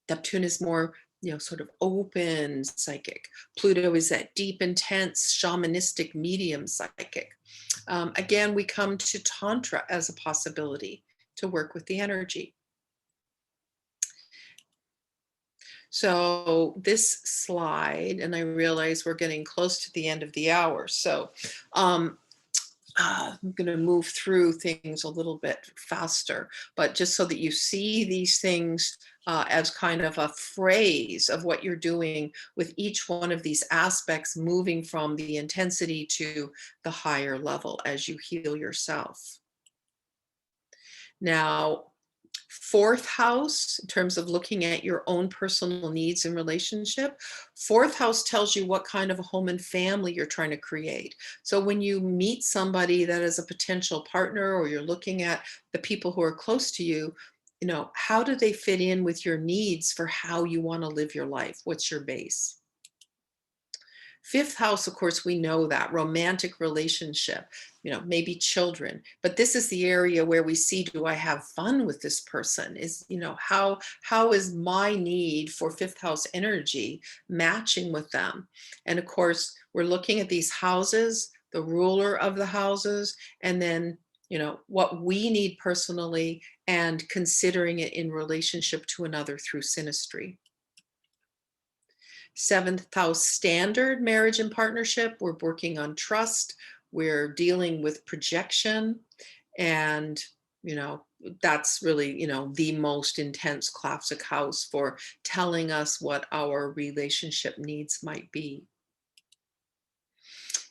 Neptune is more sort of open psychic. Pluto is that deep, intense, shamanistic, medium psychic. Again, we come to Tantra as a possibility to work with the energy. So this slide, and I realize we're getting close to the end of the hour. So I'm going to move through things a little bit faster, but just so that you see these things as kind of a phrase of what you're doing with each one of these aspects, moving from the intensity to the higher level as you heal yourself. Now, fourth house, in terms of looking at your own personal needs and relationship, fourth house tells you what kind of a home and family you're trying to create. So when you meet somebody that is a potential partner, or you're looking at the people who are close to you, how do they fit in with your needs for how you want to live your life? What's your base? Fifth house, of course, we know that romantic relationship, maybe children, but this is the area where we see, do I have fun with this person? Is, how is my need for fifth house energy matching with them? And of course, we're looking at these houses, the ruler of the houses, and then, what we need personally, and considering it in relationship to another through synastry. Seventh house standard marriage and partnership, we're working on trust, we're dealing with projection, and that's really the most intense classic house for telling us what our relationship needs might be.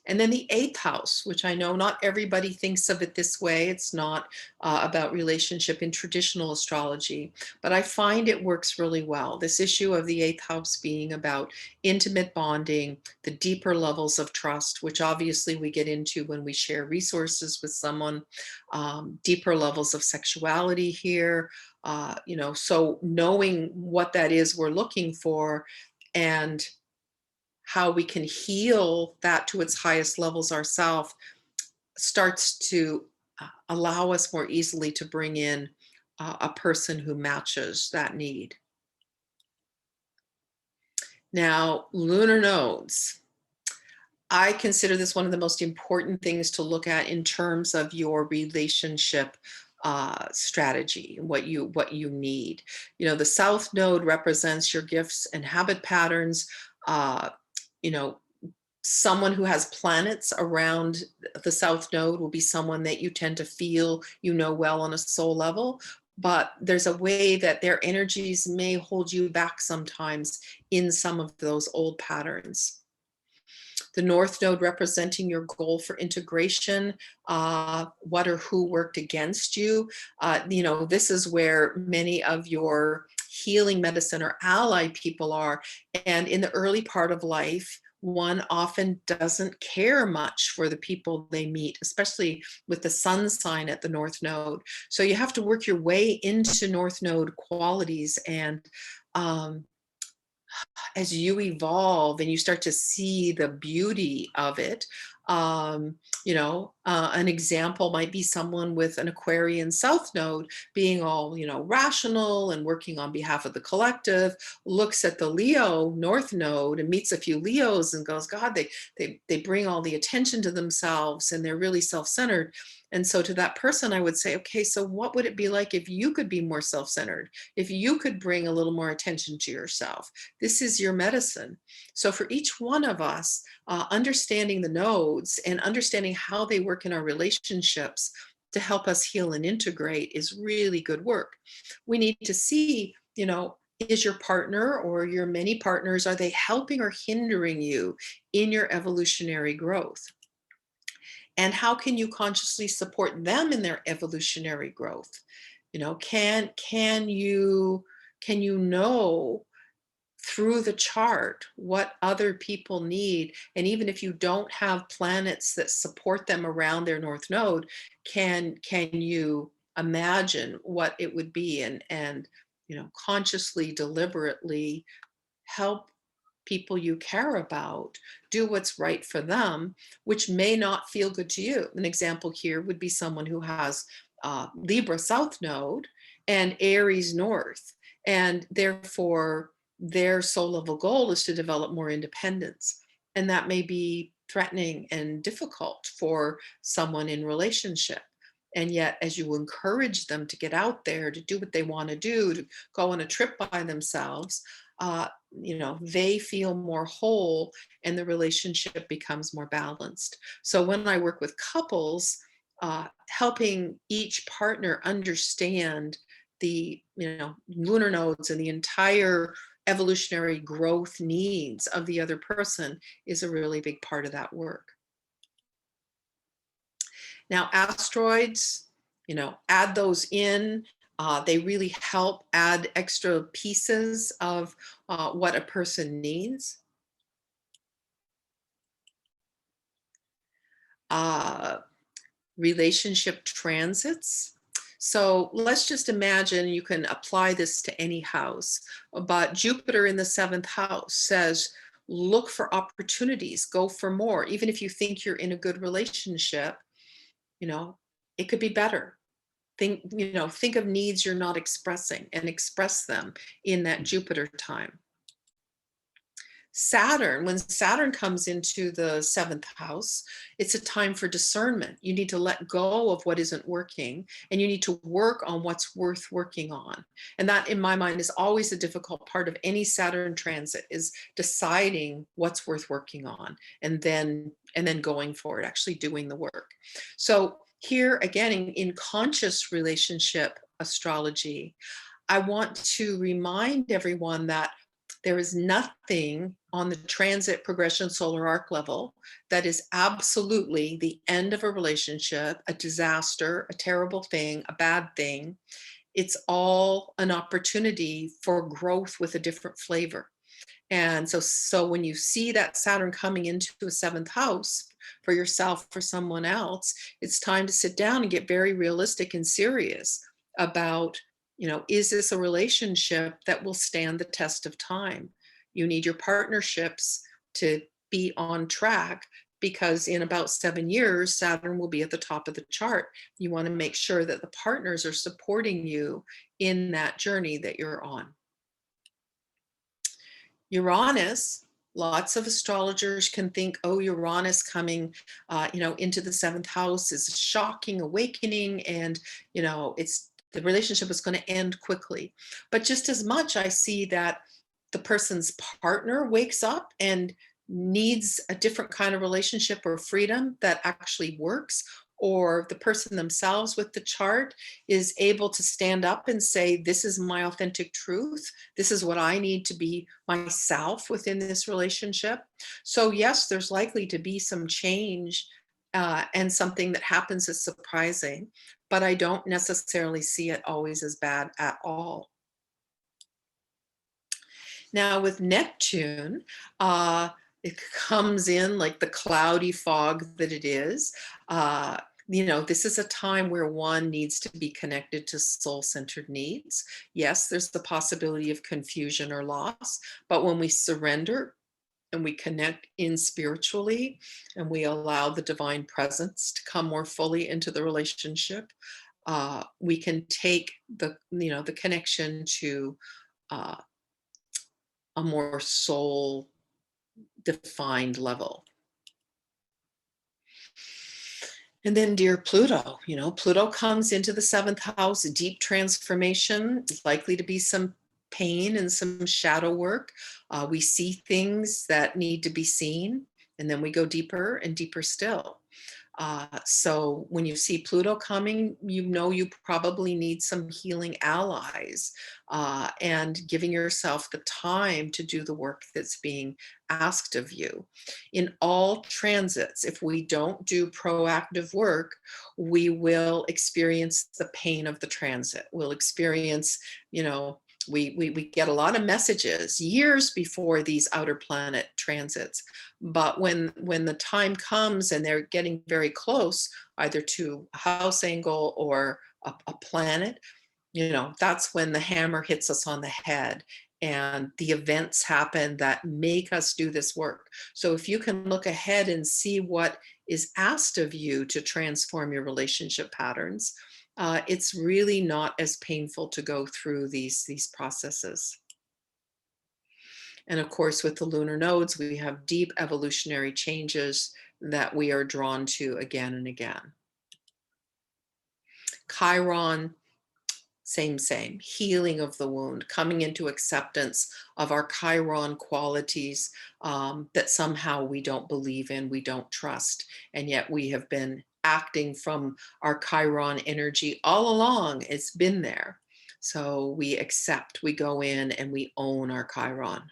And then the eighth house, which I know not everybody thinks of it this way. It's not about relationship in traditional astrology, but I find it works really well. This issue of the eighth house being about intimate bonding, the deeper levels of trust, which obviously we get into when we share resources with someone, deeper levels of sexuality here, so knowing what that is we're looking for, and how we can heal that to its highest levels ourselves, starts to allow us more easily to bring in a person who matches that need. Now, lunar nodes. I consider this one of the most important things to look at in terms of your relationship strategy, what you need. You know, the South Node represents your gifts and habit patterns. Uh, you know, someone who has planets around the South Node will be someone that you tend to feel you know well on a soul level. But there's a way that their energies may hold you back sometimes in some of those old patterns. The North Node representing your goal for integration, what or who worked against you. You know, this is where many of your healing medicine or ally people are. And in the early part of life, one often doesn't care much for the people they meet, especially with the sun sign at the North Node. So you have to work your way into North Node qualities, and um, as you evolve and you start to see the beauty of it, an example might be someone with an Aquarian South Node being all, rational and working on behalf of the collective, looks at the Leo North Node and meets a few Leos and goes, God, they bring all the attention to themselves and they're really self-centered. And so to that person, I would say, okay, so what would it be like if you could be more self-centered, if you could bring a little more attention to yourself? This is your medicine. So for each one of us, understanding the nodes and understanding how they work in our relationships to help us heal and integrate is really good work. We need to see, is your partner or your many partners, are they helping or hindering you in your evolutionary growth? And how can you consciously support them in their evolutionary growth? Can you know through the chart what other people need? And even if you don't have planets that support them around their North Node, can you imagine what it would be, and consciously, deliberately help people you care about do what's right for them, which may not feel good to you. An example here would be someone who has Libra South Node and Aries North, and therefore their soul level goal is to develop more independence. And that may be threatening and difficult for someone in relationship. And yet, as you encourage them to get out there, to do what they want to do, to go on a trip by themselves, they feel more whole and the relationship becomes more balanced. So when I work with couples, helping each partner understand the lunar nodes and the entire evolutionary growth needs of the other person is a really big part of that work. Now, asteroids, add those in. They really help add extra pieces of what a person needs. Uh, Relationship transits. So let's just imagine you can apply this to any house, but Jupiter in the seventh house says, look for opportunities, go for more. Even if you think you're in a good relationship, it could be better. Think of needs you're not expressing and express them in that Jupiter time. Saturn, when Saturn comes into the seventh house, it's a time for discernment. You need to let go of what isn't working and you need to work on what's worth working on. And that, in my mind, is always a difficult part of any Saturn transit, is deciding what's worth working on and then going for it, actually doing the work. So here again, in conscious relationship astrology, I want to remind everyone that there is nothing on the transit progression solar arc level that is absolutely the end of a relationship, a disaster, a terrible thing, a bad thing. It's all an opportunity for growth with a different flavor. And so when you see that Saturn coming into a seventh house for yourself, for someone else, it's time to sit down and get very realistic and serious about, is this a relationship that will stand the test of time? You need your partnerships to be on track, because in about 7 years, Saturn will be at the top of the chart. You want to make sure that the partners are supporting you in that journey that you're on. Uranus Lots of astrologers can think, oh, Uranus coming, into the seventh house is a shocking awakening, and it's the relationship is going to end quickly. But just as much, I see that the person's partner wakes up and needs a different kind of relationship or freedom that actually works, or the person themselves with the chart is able to stand up and say, this is my authentic truth. This is what I need to be myself within this relationship. So, yes, there's likely to be some change and something that happens as surprising, but I don't necessarily see it always as bad at all. Now, with Neptune, it comes in like the cloudy fog that it is. Uh, this is a time where one needs to be connected to soul centered needs. Yes, there's the possibility of confusion or loss, but when we surrender and we connect in spiritually and we allow the divine presence to come more fully into the relationship, we can take the connection to uh, a more soul defined level. And then dear Pluto, Pluto comes into the seventh house, deep transformation, likely to be some pain and some shadow work. We see things that need to be seen, and then we go deeper and deeper still. So when you see Pluto coming, you probably need some healing allies, and giving yourself the time to do the work that's being asked of you. In all transits, if we don't do proactive work, we will experience the pain of the transit. We'll experience, we get a lot of messages years before these outer planet transits, but when the time comes and they're getting very close, either to a house angle or a planet, that's when the hammer hits us on the head and the events happen that make us do this work. So if you can look ahead and see what is asked of you to transform your relationship patterns, it's really not as painful to go through these processes. And of course, with the lunar nodes, we have deep evolutionary changes that we are drawn to again and again. Chiron, same, healing of the wound, coming into acceptance of our Chiron qualities that somehow we don't believe in, we don't trust, and yet we have been acting from our Chiron energy all along. It's been there. So we accept, we go in and we own our Chiron.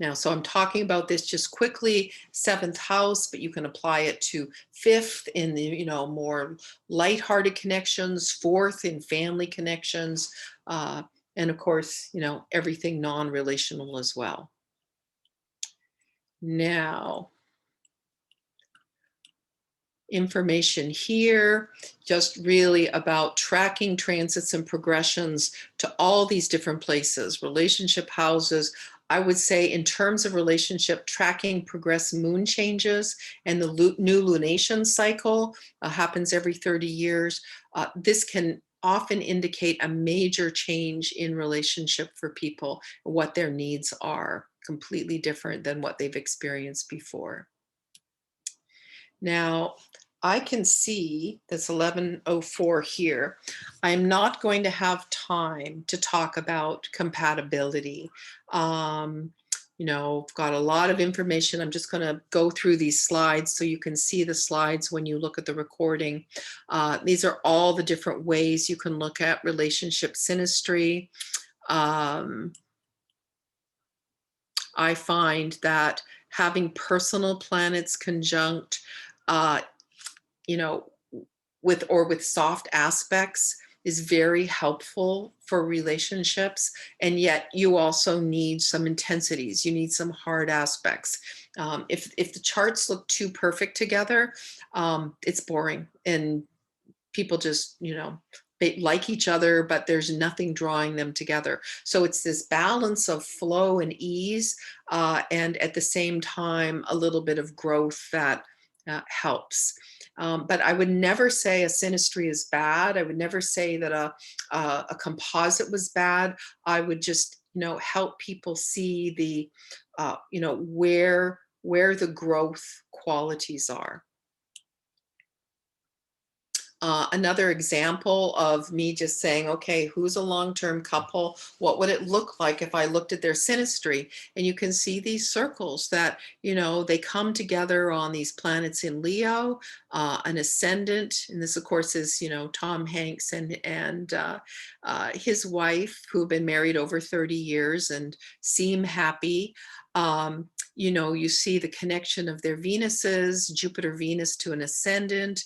Now, so I'm talking about this just quickly, seventh house, but you can apply it to fifth in the, more lighthearted connections, fourth in family connections, and of course, everything non-relational as well. Now, information here, just really about tracking transits and progressions to all these different places, relationship houses. I would say in terms of relationship, tracking progress moon changes and the new lunation cycle happens every 30 years. This can often indicate a major change in relationship for people, what their needs are, completely different than what they've experienced before. Now, I can see this 1104 here. I'm not going to have time to talk about compatibility. I've got a lot of information. I'm just going to go through these slides so you can see the slides when you look at the recording. These are all the different ways you can look at relationship synastry. I find that having personal planets conjunct, with soft aspects is very helpful for relationships. And yet you also need some intensities. You need some hard aspects. If the charts look too perfect together, it's boring. And people just, they like each other, but there's nothing drawing them together. So it's this balance of flow and ease, and at the same time, a little bit of growth that helps. But I would never say a synastry is bad. I would never say that a composite was bad. I would just help people see the, where the growth qualities are. Another example of me just saying, okay, who's a long-term couple? What would it look like if I looked at their synastry? And you can see these circles that, they come together on these planets in Leo, an ascendant. And this, of course, is, Tom Hanks and his wife, who have been married over 30 years and seem happy. You see the connection of their Venuses, Jupiter, Venus to an ascendant,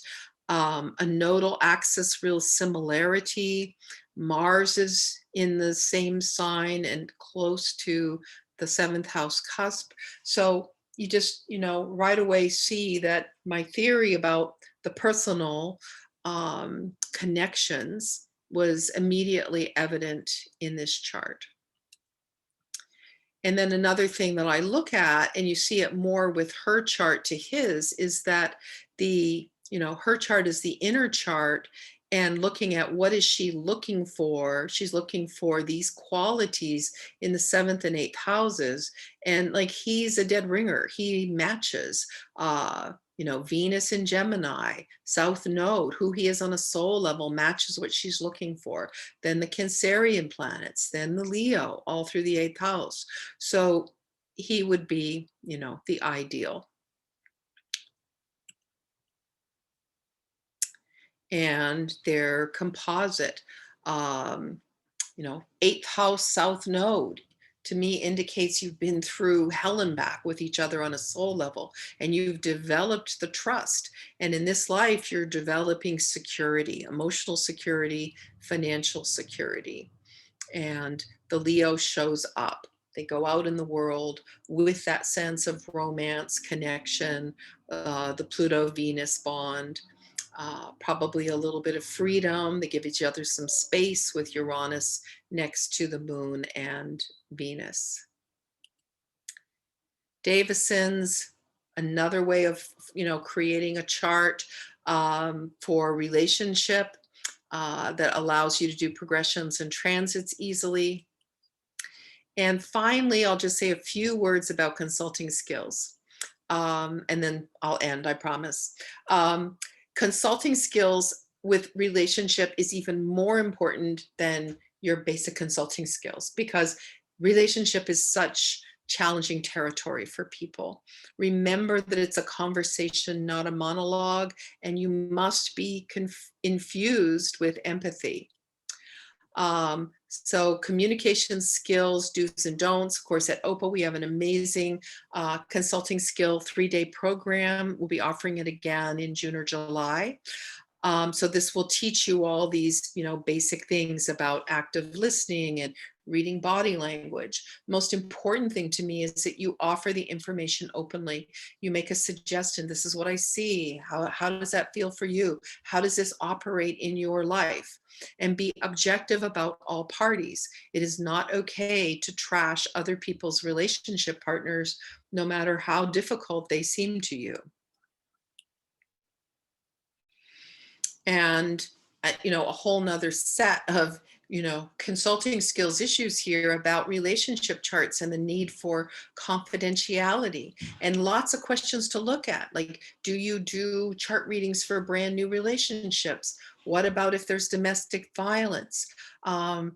a nodal axis, real similarity. Mars is in the same sign and close to the 7th house cusp. So you just, right away see that my theory about the personal connections was immediately evident in this chart. And then another thing that I look at, and you see it more with her chart to his, is that her chart is the inner chart, and looking at what is she looking for. She's looking for these qualities in the 7th and 8th houses. And like, he's a dead ringer. He matches, Venus in Gemini, South Node, who he is on a soul level, matches what she's looking for. Then the Cancerian planets, then the Leo, all through the 8th house. So he would be, the ideal. And they're composite. 8th house South Node, to me, indicates you've been through hell and back with each other on a soul level, and you've developed the trust. And in this life, you're developing security, emotional security, financial security. And the Leo shows up. They go out in the world with that sense of romance, connection, the Pluto-Venus bond, probably a little bit of freedom. They give each other some space with Uranus next to the moon and Venus. Davison's, another way of, creating a chart for relationship that allows you to do progressions and transits easily. And finally, I'll just say a few words about consulting skills. And then I'll end, I promise. Consulting skills with relationship is even more important than your basic consulting skills, because relationship is such challenging territory for people. Remember that it's a conversation, not a monologue, and you must be infused with empathy. So communication skills, do's and don'ts. Of course, at OPA, we have an amazing consulting skill 3-day program. We'll be offering it again in June or July. So this will teach you all these, basic things about active listening and reading body language. Most important thing to me is that you offer the information openly. You make a suggestion. This is what I see. How does that feel for you? How does this operate in your life? And be objective about all parties. It is not okay to trash other people's relationship partners, no matter how difficult they seem to you. And a whole nother set of consulting skills issues here about relationship charts and the need for confidentiality, and lots of questions to look at, like, do you do chart readings for brand new relationships? What about if there's domestic violence? Do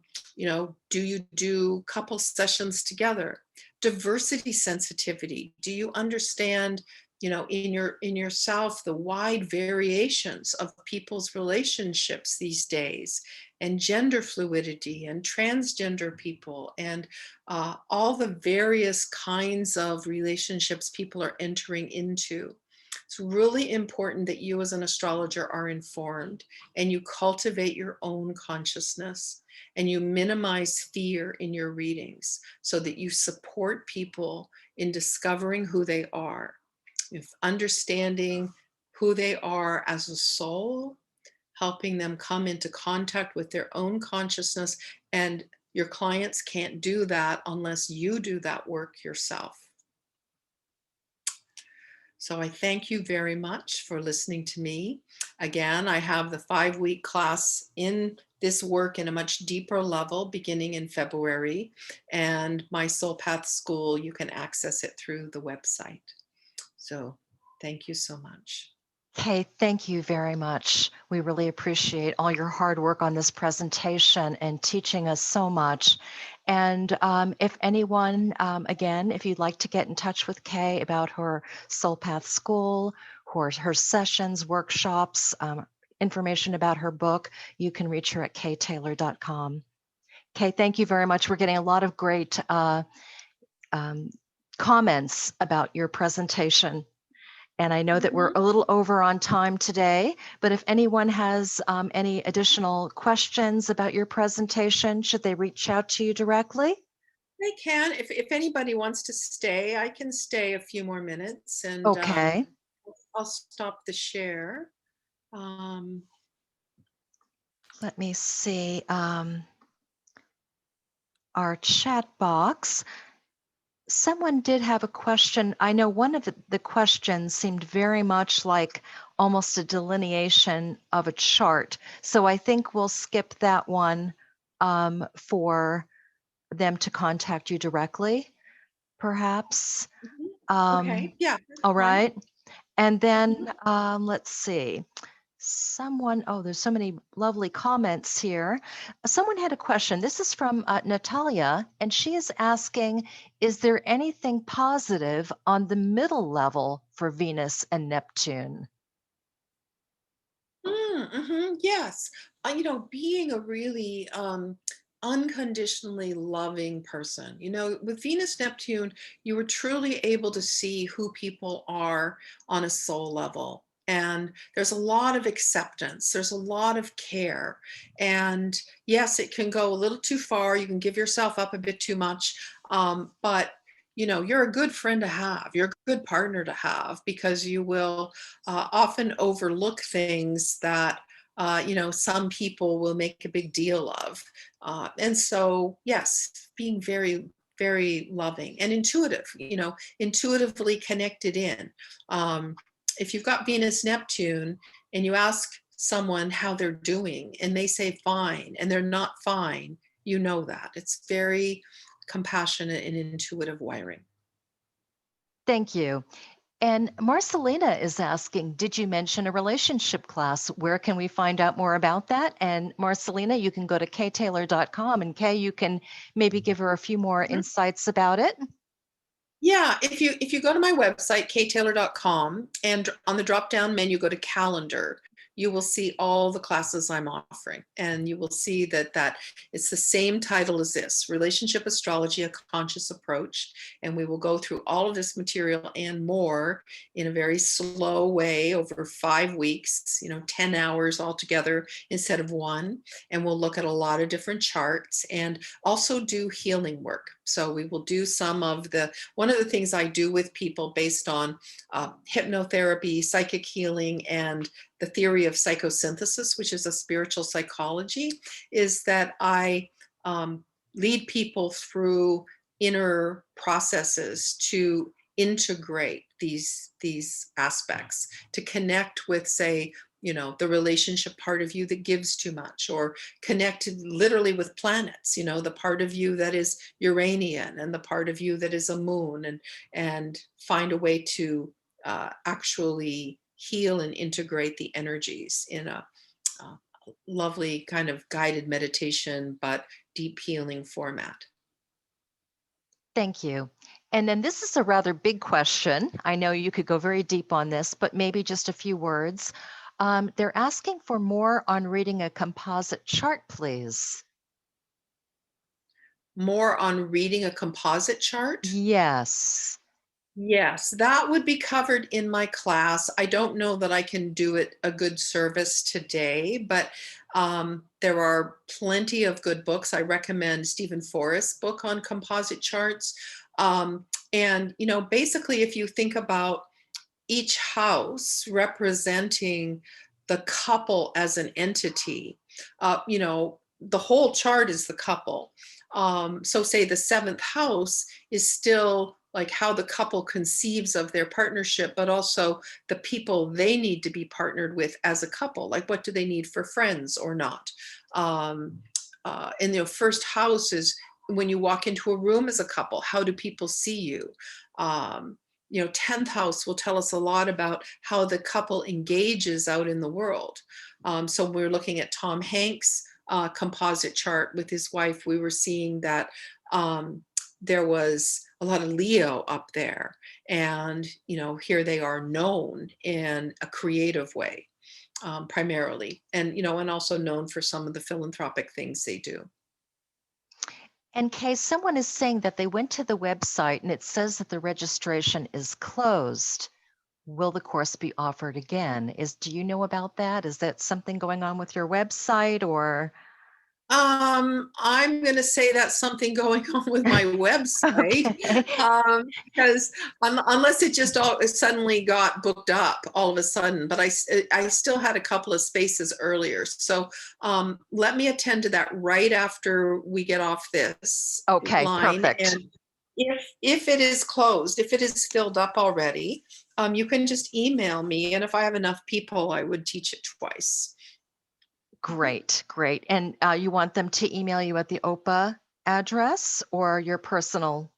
you do couple sessions together? Diversity sensitivity. Do you understand in yourself the wide variations of people's relationships these days, and gender fluidity and transgender people, and all the various kinds of relationships people are entering into? It's really important that you as an astrologer are informed, and you cultivate your own consciousness, and you minimize fear in your readings, so that you support people in discovering who they are, if understanding who they are as a soul, helping them come into contact with their own consciousness. And your clients can't do that unless you do that work yourself. So I thank you very much for listening to me. Again, I have the 5-week class in this work in a much deeper level beginning in February. And my Soul Path School, you can access it through the website. So thank you so much. Kay, thank you very much. We really appreciate all your hard work on this presentation and teaching us so much. And if anyone, again, if you'd like to get in touch with Kay about her Soul Path School, her sessions, workshops, information about her book, you can reach her at ktaylor.com. Kay, thank you very much. We're getting a lot of great comments about your presentation. And I know that we're a little over on time today, but if anyone has any additional questions about your presentation, should they reach out to you directly? They can. If anybody wants to stay, I can stay a few more minutes, and Okay, I'll stop the share. Um, let me see. Our chat box. Someone did have a question. I know one of the questions seemed very much like almost a delineation of a chart. So I think we'll skip that one for them to contact you directly, perhaps. okay, yeah, that's All fine. right. And then Mhm. let's see. Oh, there's so many lovely comments here. Someone had a question. This is from Natalia, and she is asking, is there anything positive on the middle level for Venus and Neptune? Yes. Being a really unconditionally loving person. With Venus Neptune, you were truly able to see who people are on a soul level. And there's a lot of acceptance, there's a lot of care. And yes, it can go a little too far. You can give yourself up a bit too much. But you're a good friend to have, you're a good partner to have, because you will often overlook things that some people will make a big deal of. And so, yes, being very, very loving and intuitive, intuitively connected in. Um, if you've got Venus Neptune and you ask someone how they're doing and they say fine and they're not fine, you know that. It's very compassionate and intuitive wiring. Thank you. And Marcelina is asking, did you mention a relationship class? Where can we find out more about that? And Marcelina, you can go to ktaylor.com, and Kay, you can maybe give her a few more insights about it. Yeah, if you go to my website, ktaylor.com, and on the drop-down menu, go to calendar, you will see all the classes I'm offering. And you will see that it's the same title as this, Relationship Astrology, A Conscious Approach. And we will go through all of this material and more in a very slow way over 5 weeks, 10 hours altogether instead of one. And we'll look at a lot of different charts and also do healing work. So we will do one of the things I do with people based on hypnotherapy, psychic healing, and the theory of psychosynthesis, which is a spiritual psychology, is that I lead people through inner processes to integrate these aspects, to connect with, say, the relationship part of you that gives too much, or connected literally with planets, the part of you that is Uranian and the part of you that is a moon, and find a way to actually heal and integrate the energies in a lovely kind of guided meditation, but deep healing format. Thank you. And then this is a rather big question. I know you could go very deep on this, but maybe just a few words. They're asking for more on reading a composite chart, please. More on reading a composite chart? Yes. Yes, that would be covered in my class. I don't know that I can do it a good service today, but there are plenty of good books. I recommend Stephen Forrest's book on composite charts. And, basically, if you think about each house representing the couple as an entity, the whole chart is the couple. So say the seventh house is still like how the couple conceives of their partnership, but also the people they need to be partnered with as a couple. Like, what do they need for friends or not? Um, and the first house is when you walk into a room as a couple, how do people see you? Um, 10th house will tell us a lot about how the couple engages out in the world. So we're looking at Tom Hanks' composite chart with his wife. We were seeing that there was a lot of Leo up there, and here they are known in a creative way, primarily, and also known for some of the philanthropic things they do. In case someone is saying that they went to the website and it says that the registration is closed, will the course be offered again? Do you know about that? Is that something going on with your website or? I'm going to say that's something going on with my website, Okay. because unless it just it suddenly got booked up all of a sudden, but I still had a couple of spaces earlier. So let me attend to that right after we get off this Okay, line. perfect. And if it is closed, if it is filled up already, you can just email me. And if I have enough people, I would teach it twice. Great, great. And you want them to email you at the OPA address or your personal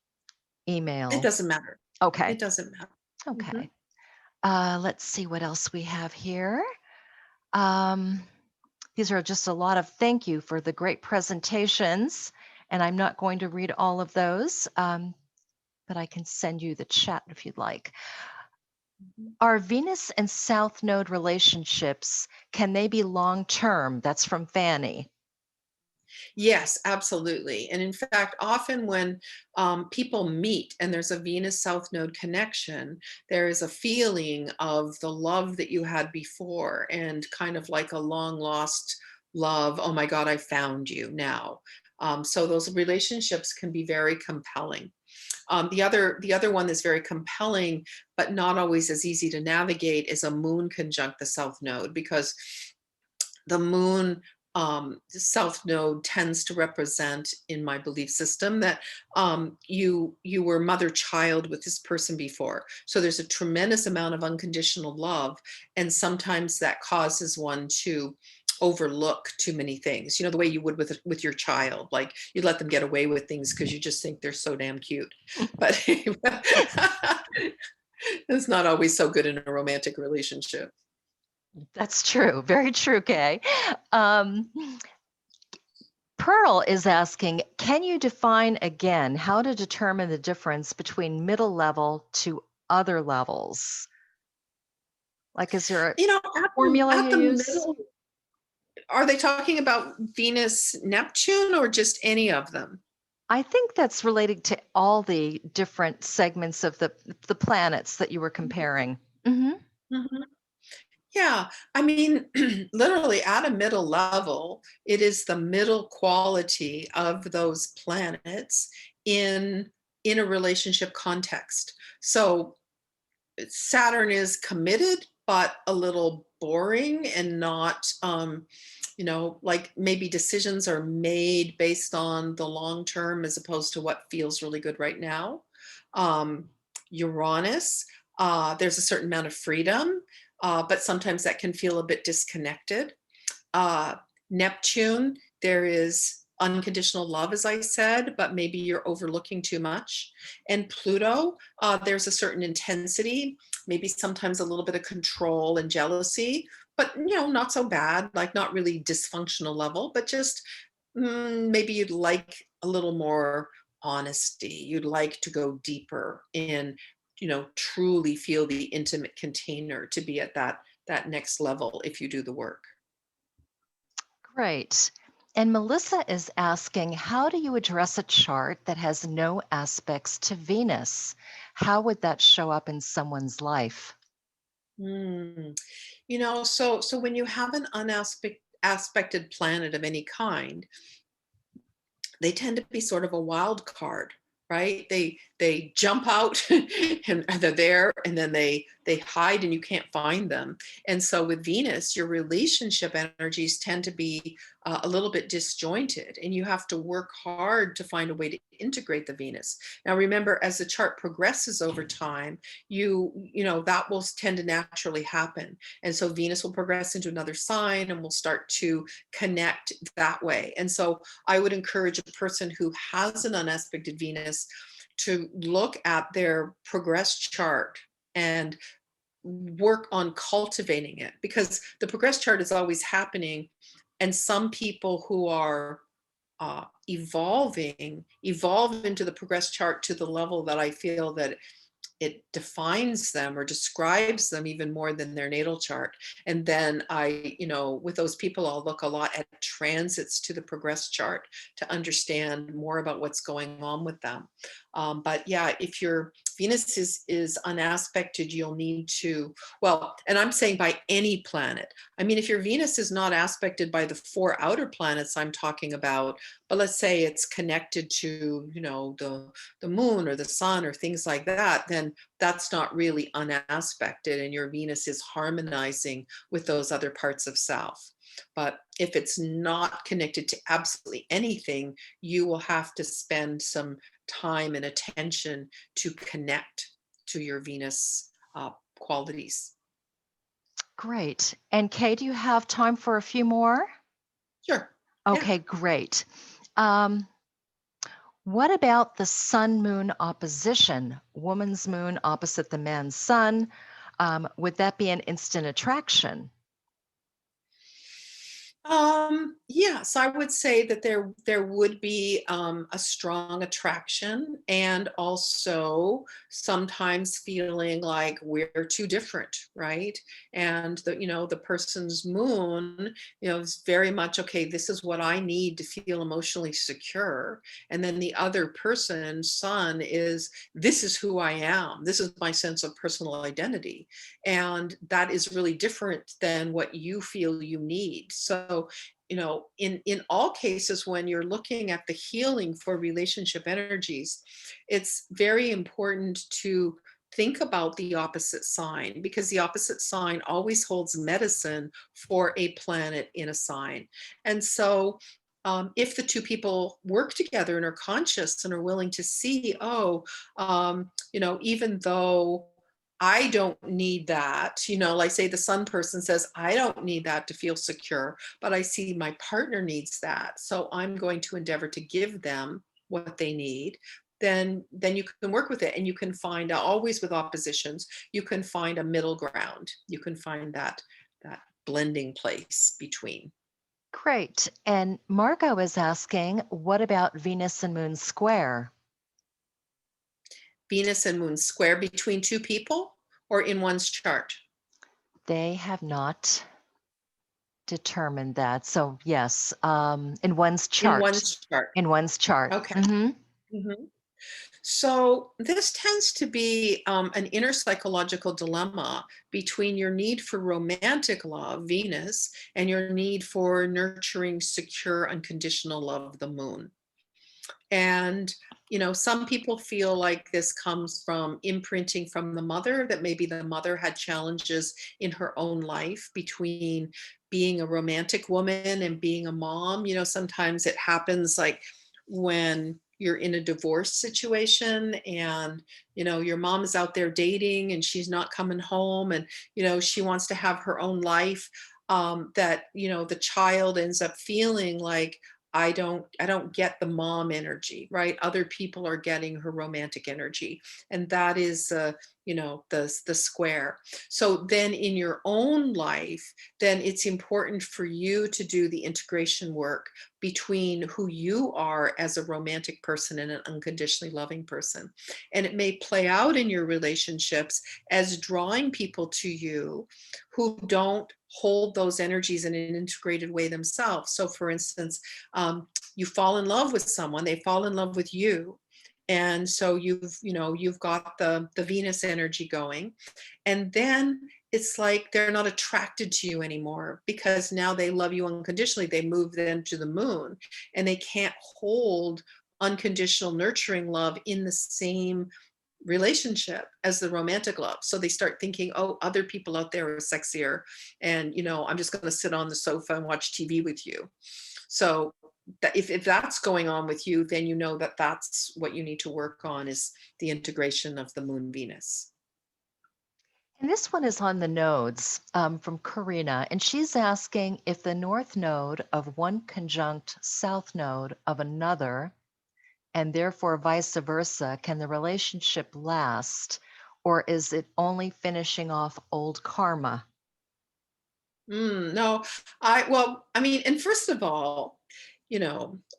It email? doesn't matter. Okay, It doesn't matter. Mhm. okay. Let's see what else we have here. Um, these are just a lot of thank you for the great presentations. And I'm not going to read all of those, but I can send you the chat if you'd like. Mhm. Are Venus and South Node relationships, can they be long term? That's from Fanny. Yes, absolutely. And in fact, often when people meet and there's a Venus South Node connection, there is a feeling of the love that you had before and kind of like a long lost love. Oh my God, I found you now. So those relationships can be very compelling. The other one that's very compelling, but not always as easy to navigate, is a moon conjunct the South Node, because the moon south node tends to represent, in my belief system, that you were mother child with this person before, so there's a tremendous amount of unconditional love, and sometimes that causes one to overlook too many things, the way you would with your child, like you let them get away with things because you just think they're so damn cute, but it's not always so good in a romantic relationship. That's true. Very true, Kay. Um, Pearl is asking, can you define again how to determine the difference between middle level to other levels? Like, is there a At formula at you the use? middle, are they talking about Venus, Neptune, or just any of them? I think that's related to all the different segments of the planets that you were comparing. Hmm. Mhm. Yeah, I mean, literally at a middle level, it is the middle quality of those planets in in a relationship context. So Saturn is committed, but a little boring and not, like maybe decisions are made based on the long term as opposed to what feels really good right now. Um, Uranus, there's a certain amount of freedom, but sometimes that can feel a bit disconnected. uh, Neptune, there is unconditional love, as I said, but maybe you're overlooking too much. And Pluto, there's a certain intensity, maybe sometimes a little bit of control and jealousy, but not so bad, like not really dysfunctional level, but just maybe you'd like a little more honesty. You'd like to go deeper in, truly feel the intimate container to be at that next level if you do the work. Great. And Melissa is asking, how do you address a chart that has no aspects to Venus? How would that show up in someone's life? Mm. So when you have an aspected planet of any kind, they tend to be sort of a wild card, right? They jump out and they're there, and then they they hide and you can't find them. And so with Venus, your relationship energies tend to be a little bit disjointed, and you have to work hard to find a way to integrate the Venus. Now, remember, as the chart progresses over time, that will tend to naturally happen. And so Venus will progress into another sign and will start to connect that way. And so I would encourage a person who has an unaspected Venus to look at their progress chart and work on cultivating it, because the progress chart is always happening. And some people who are evolve into the progress chart to the level that I feel that it defines them or describes them even more than their natal chart. And then with those people, I'll look a lot at transits to the progress chart to understand more about what's going on with them. But yeah, if your Venus is unaspected, you'll need to, well, and I'm saying by any planet. I mean, if your Venus is not aspected by the 4 outer planets I'm talking about, but let's say it's connected to, the moon or the sun or things like that, then that's not really unaspected, and your Venus is harmonizing with those other parts of self. But if it's not connected to absolutely anything, you will have to spend some time and attention to connect to your Venus qualities. Great. And Kay, do you have time for a few more? Sure. Yeah. Okay, great. What about the sun-moon opposition? Woman's moon opposite the man's sun. Would that be an instant attraction? Yes, I would say that there would be a strong attraction, and also sometimes feeling like we're too different, right? And the person's moon, is very much, okay, this is what I need to feel emotionally secure. And then the other person's sun is, this is who I am. This is my sense of personal identity. And that is really different than what you feel you need. So, in all cases, when you're looking at the healing for relationship energies, it's very important to think about the opposite sign, because the opposite sign always holds medicine for a planet in a sign. And so if the two people work together and are conscious and are willing to see, even though I don't need that, like say the sun person says, I don't need that to feel secure, but I see my partner needs that. So I'm going to endeavor to give them what they need. Then you can work with it, and you can find, always with oppositions, you can find a middle ground. You can find that blending place between. Great. And Margot is asking, what about Venus and Moon square? Venus and Moon square between two people or in one's chart? They have not determined that. So yes, in one's In chart. one's chart. In one's chart. Okay. Hmm. Mhm. So this tends to be an inner psychological dilemma between your need for romantic love, Venus, and your need for nurturing, secure, unconditional love, the moon. And, some people feel like this comes from imprinting from the mother, that maybe the mother had challenges in her own life between being a romantic woman and being a mom. Sometimes it happens like when you're in a divorce situation, and your mom is out there dating and she's not coming home, and she wants to have her own life, that the child ends up feeling like, I don't get the mom energy, right? Other people are getting her romantic energy. And that is the square. So then in your own life, then it's important for you to do the integration work between who you are as a romantic person and an unconditionally loving person. And it may play out in your relationships as drawing people to you who don't hold those energies in an integrated way themselves. So for instance, you fall in love with someone, they fall in love with you. And so you've got the Venus energy going. And then it's like they're not attracted to you anymore, because now they love you unconditionally. They move then to the moon, and they can't hold unconditional nurturing love in the same relationship as the romantic love. So they start thinking, oh, other people out there are sexier. And, I'm just going to sit on the sofa and watch TV with you. So that if that's going on with you, then you know that that's what you need to work on, is the integration of the moon Venus. And this one is on the nodes from Karina, and she's asking if the north node of one conjunct south node of another, and therefore vice versa, can the relationship last, or is it only finishing off old karma? No, I mean, and first of all,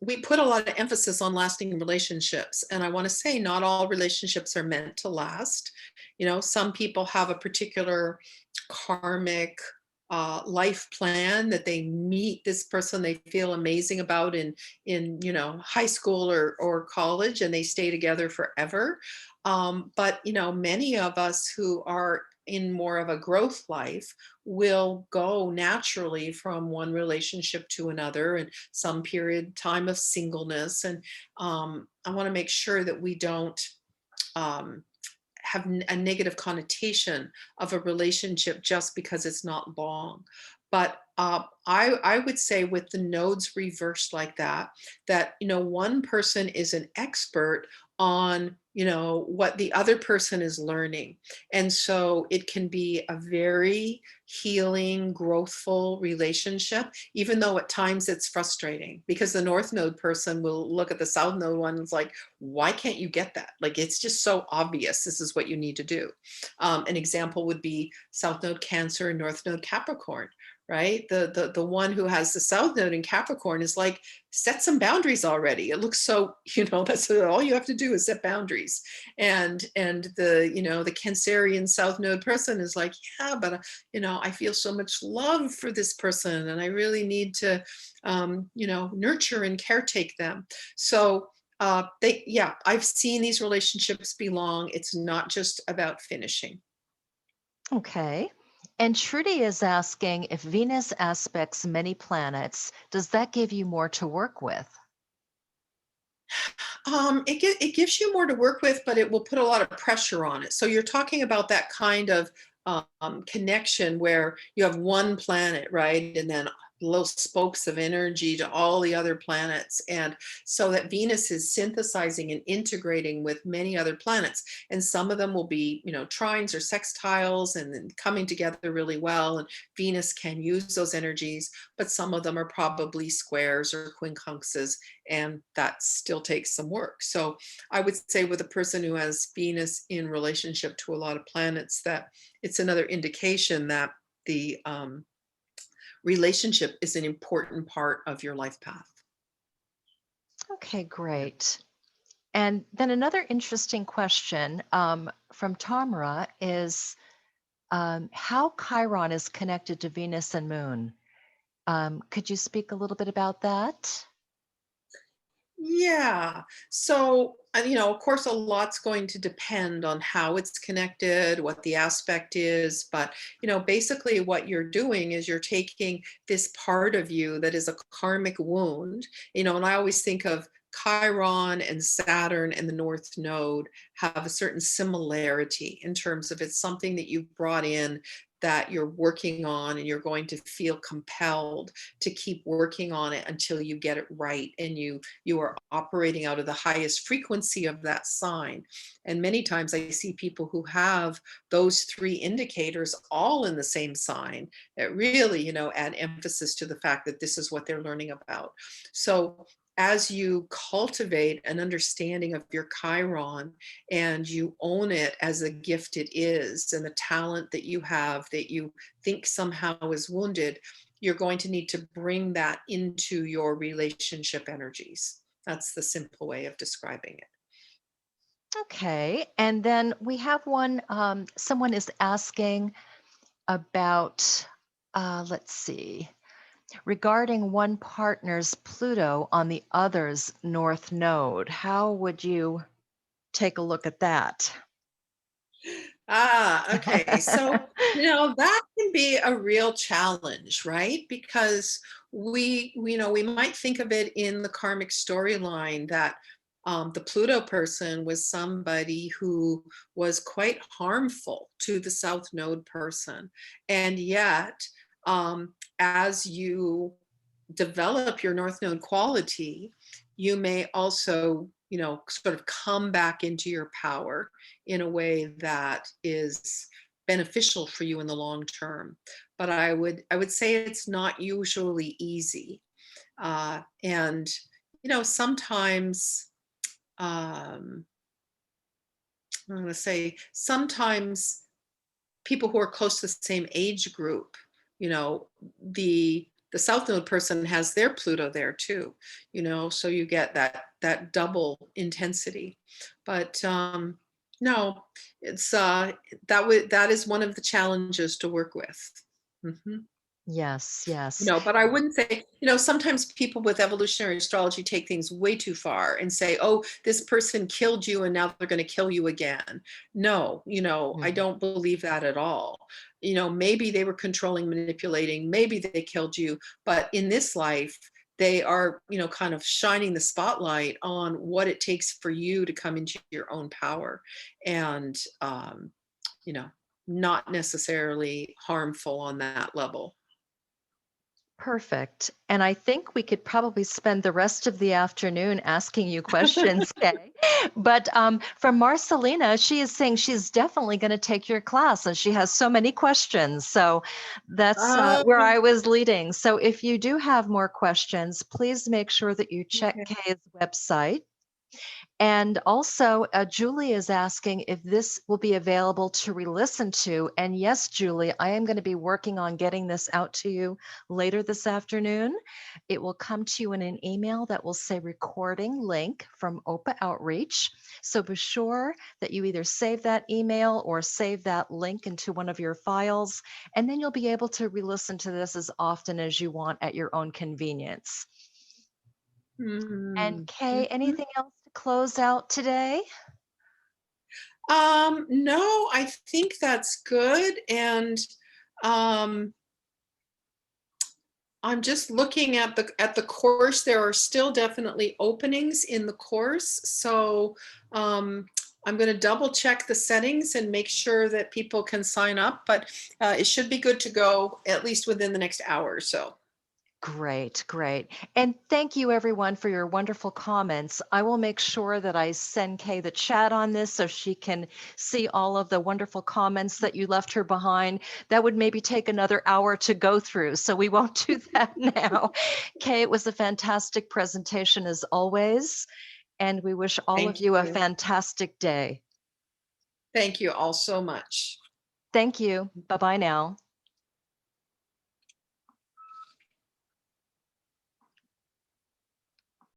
we put a lot of emphasis on lasting relationships. And I want to say not all relationships are meant to last. Some people have a particular karmic life plan that they meet this person they feel amazing about in high school or college, and they stay together forever. But many of us who are in more of a growth life will go naturally from one relationship to another, and some period time of singleness. And I want to make sure that we don't um, have a negative connotation of a relationship just because it's not long. But I would say with the nodes reversed like that one person is an expert on what the other person is learning, and so it can be a very healing, growthful relationship, even though at times it's frustrating, because the north node person will look at the south node one and it's like, why can't you get that? Like, it's just so obvious. This is what you need to do. An example would be south node Cancer and north node Capricorn, right? The one who has the south node in Capricorn is like, set some boundaries already. It looks so, that's all you have to do is set boundaries. And the Cancerian south node person is like, yeah, but I feel so much love for this person, and I really need to nurture and caretake them. So I've seen these relationships be long. It's not just about finishing. Okay. And Trudy is asking if Venus aspects many planets, does that give you more to work with? It gives you more to work with, but it will put a lot of pressure on it. So you're talking about that kind of connection where you have one planet, right? And then little spokes of energy to all the other planets. And so that Venus is synthesizing and integrating with many other planets. And some of them will be, trines or sextiles and then coming together really well. And Venus can use those energies, but some of them are probably squares or quincunxes, and that still takes some work. So I would say with a person who has Venus in relationship to a lot of planets, that it's another indication that the relationship is an important part of your life path. Okay, great. And then another interesting question from Tamara is how Chiron is connected to Venus and Moon. Could you speak a little bit about that? Yeah. So, of course, a lot's going to depend on how it's connected, what the aspect is. But, basically what you're doing is you're taking this part of you that is a karmic wound, and I always think of Chiron and Saturn and the North Node have a certain similarity in terms of it's something that you've brought in that you're working on, and you're going to feel compelled to keep working on it until you get it right, and you are operating out of the highest frequency of that sign. And many times I see people who have those three indicators all in the same sign that really add emphasis to the fact that this is what they're learning about. So as you cultivate an understanding of your Chiron and you own it as a gift it is, and the talent that you have that you think somehow is wounded, you're going to need to bring that into your relationship energies. That's the simple way of describing it. Okay. And then we have one, someone is asking about, let's see, regarding one partner's Pluto on the other's North Node. How would you take a look at that? Okay. So, that can be a real challenge, right? Because we might think of it in the karmic storyline that The Pluto person was somebody who was quite harmful to the South Node person. And yet, as you develop your North Node quality, you may also, sort of come back into your power in a way that is beneficial for you in the long term. But I would say it's not usually easy. And sometimes um, I'm going to say sometimes people who are close to the same age group, you know, the South Node person has their Pluto there too, so you get that double intensity. But no, it's that is one of the challenges to work with. Mhm. Yes, yes. But I wouldn't say, sometimes people with evolutionary astrology take things way too far and say, oh, this person killed you and now they're going to kill you again. No, I Mhm. don't believe that at all. Maybe they were controlling, manipulating, maybe they killed you, but in this life, they are, kind of shining the spotlight on what it takes for you to come into your own power and, you know, not necessarily harmful on that level. Perfect. And I think we could probably spend the rest of the afternoon asking you questions, Kay. But from Marcelina, she is saying she's definitely going to take your class and she has so many questions. So that's Oh, where I was leading. So if you do have more questions, please make sure that you check okay. Kay's website. And also, Julie is asking if this will be available to re-listen to. And yes, Julie, I am going to be working on getting this out to you later this afternoon. It will come to you in an email that will say recording link from OPA Outreach. So be sure that you either save that email or save that link into one of your files, and then you'll be able to re-listen to this as often as you want at your own convenience. And Mm, Kay, mhm. anything else to close out today? No, I think that's good. And um, I'm just looking at the course. There are still definitely openings in the course. So I'm going to double check the settings and make sure that people can sign up. But it should be good to go at least within the next hour or so. Great, great. And thank you everyone for your wonderful comments. I will make sure that I send Kay the chat on this so she can see all of the wonderful comments that you left her behind. That would maybe take another hour to go through, so we won't do that now. Kay, it was a fantastic presentation as always, and we wish all of Thank you a you. fantastic day. Thank you all so much. Thank you. Bye-bye now.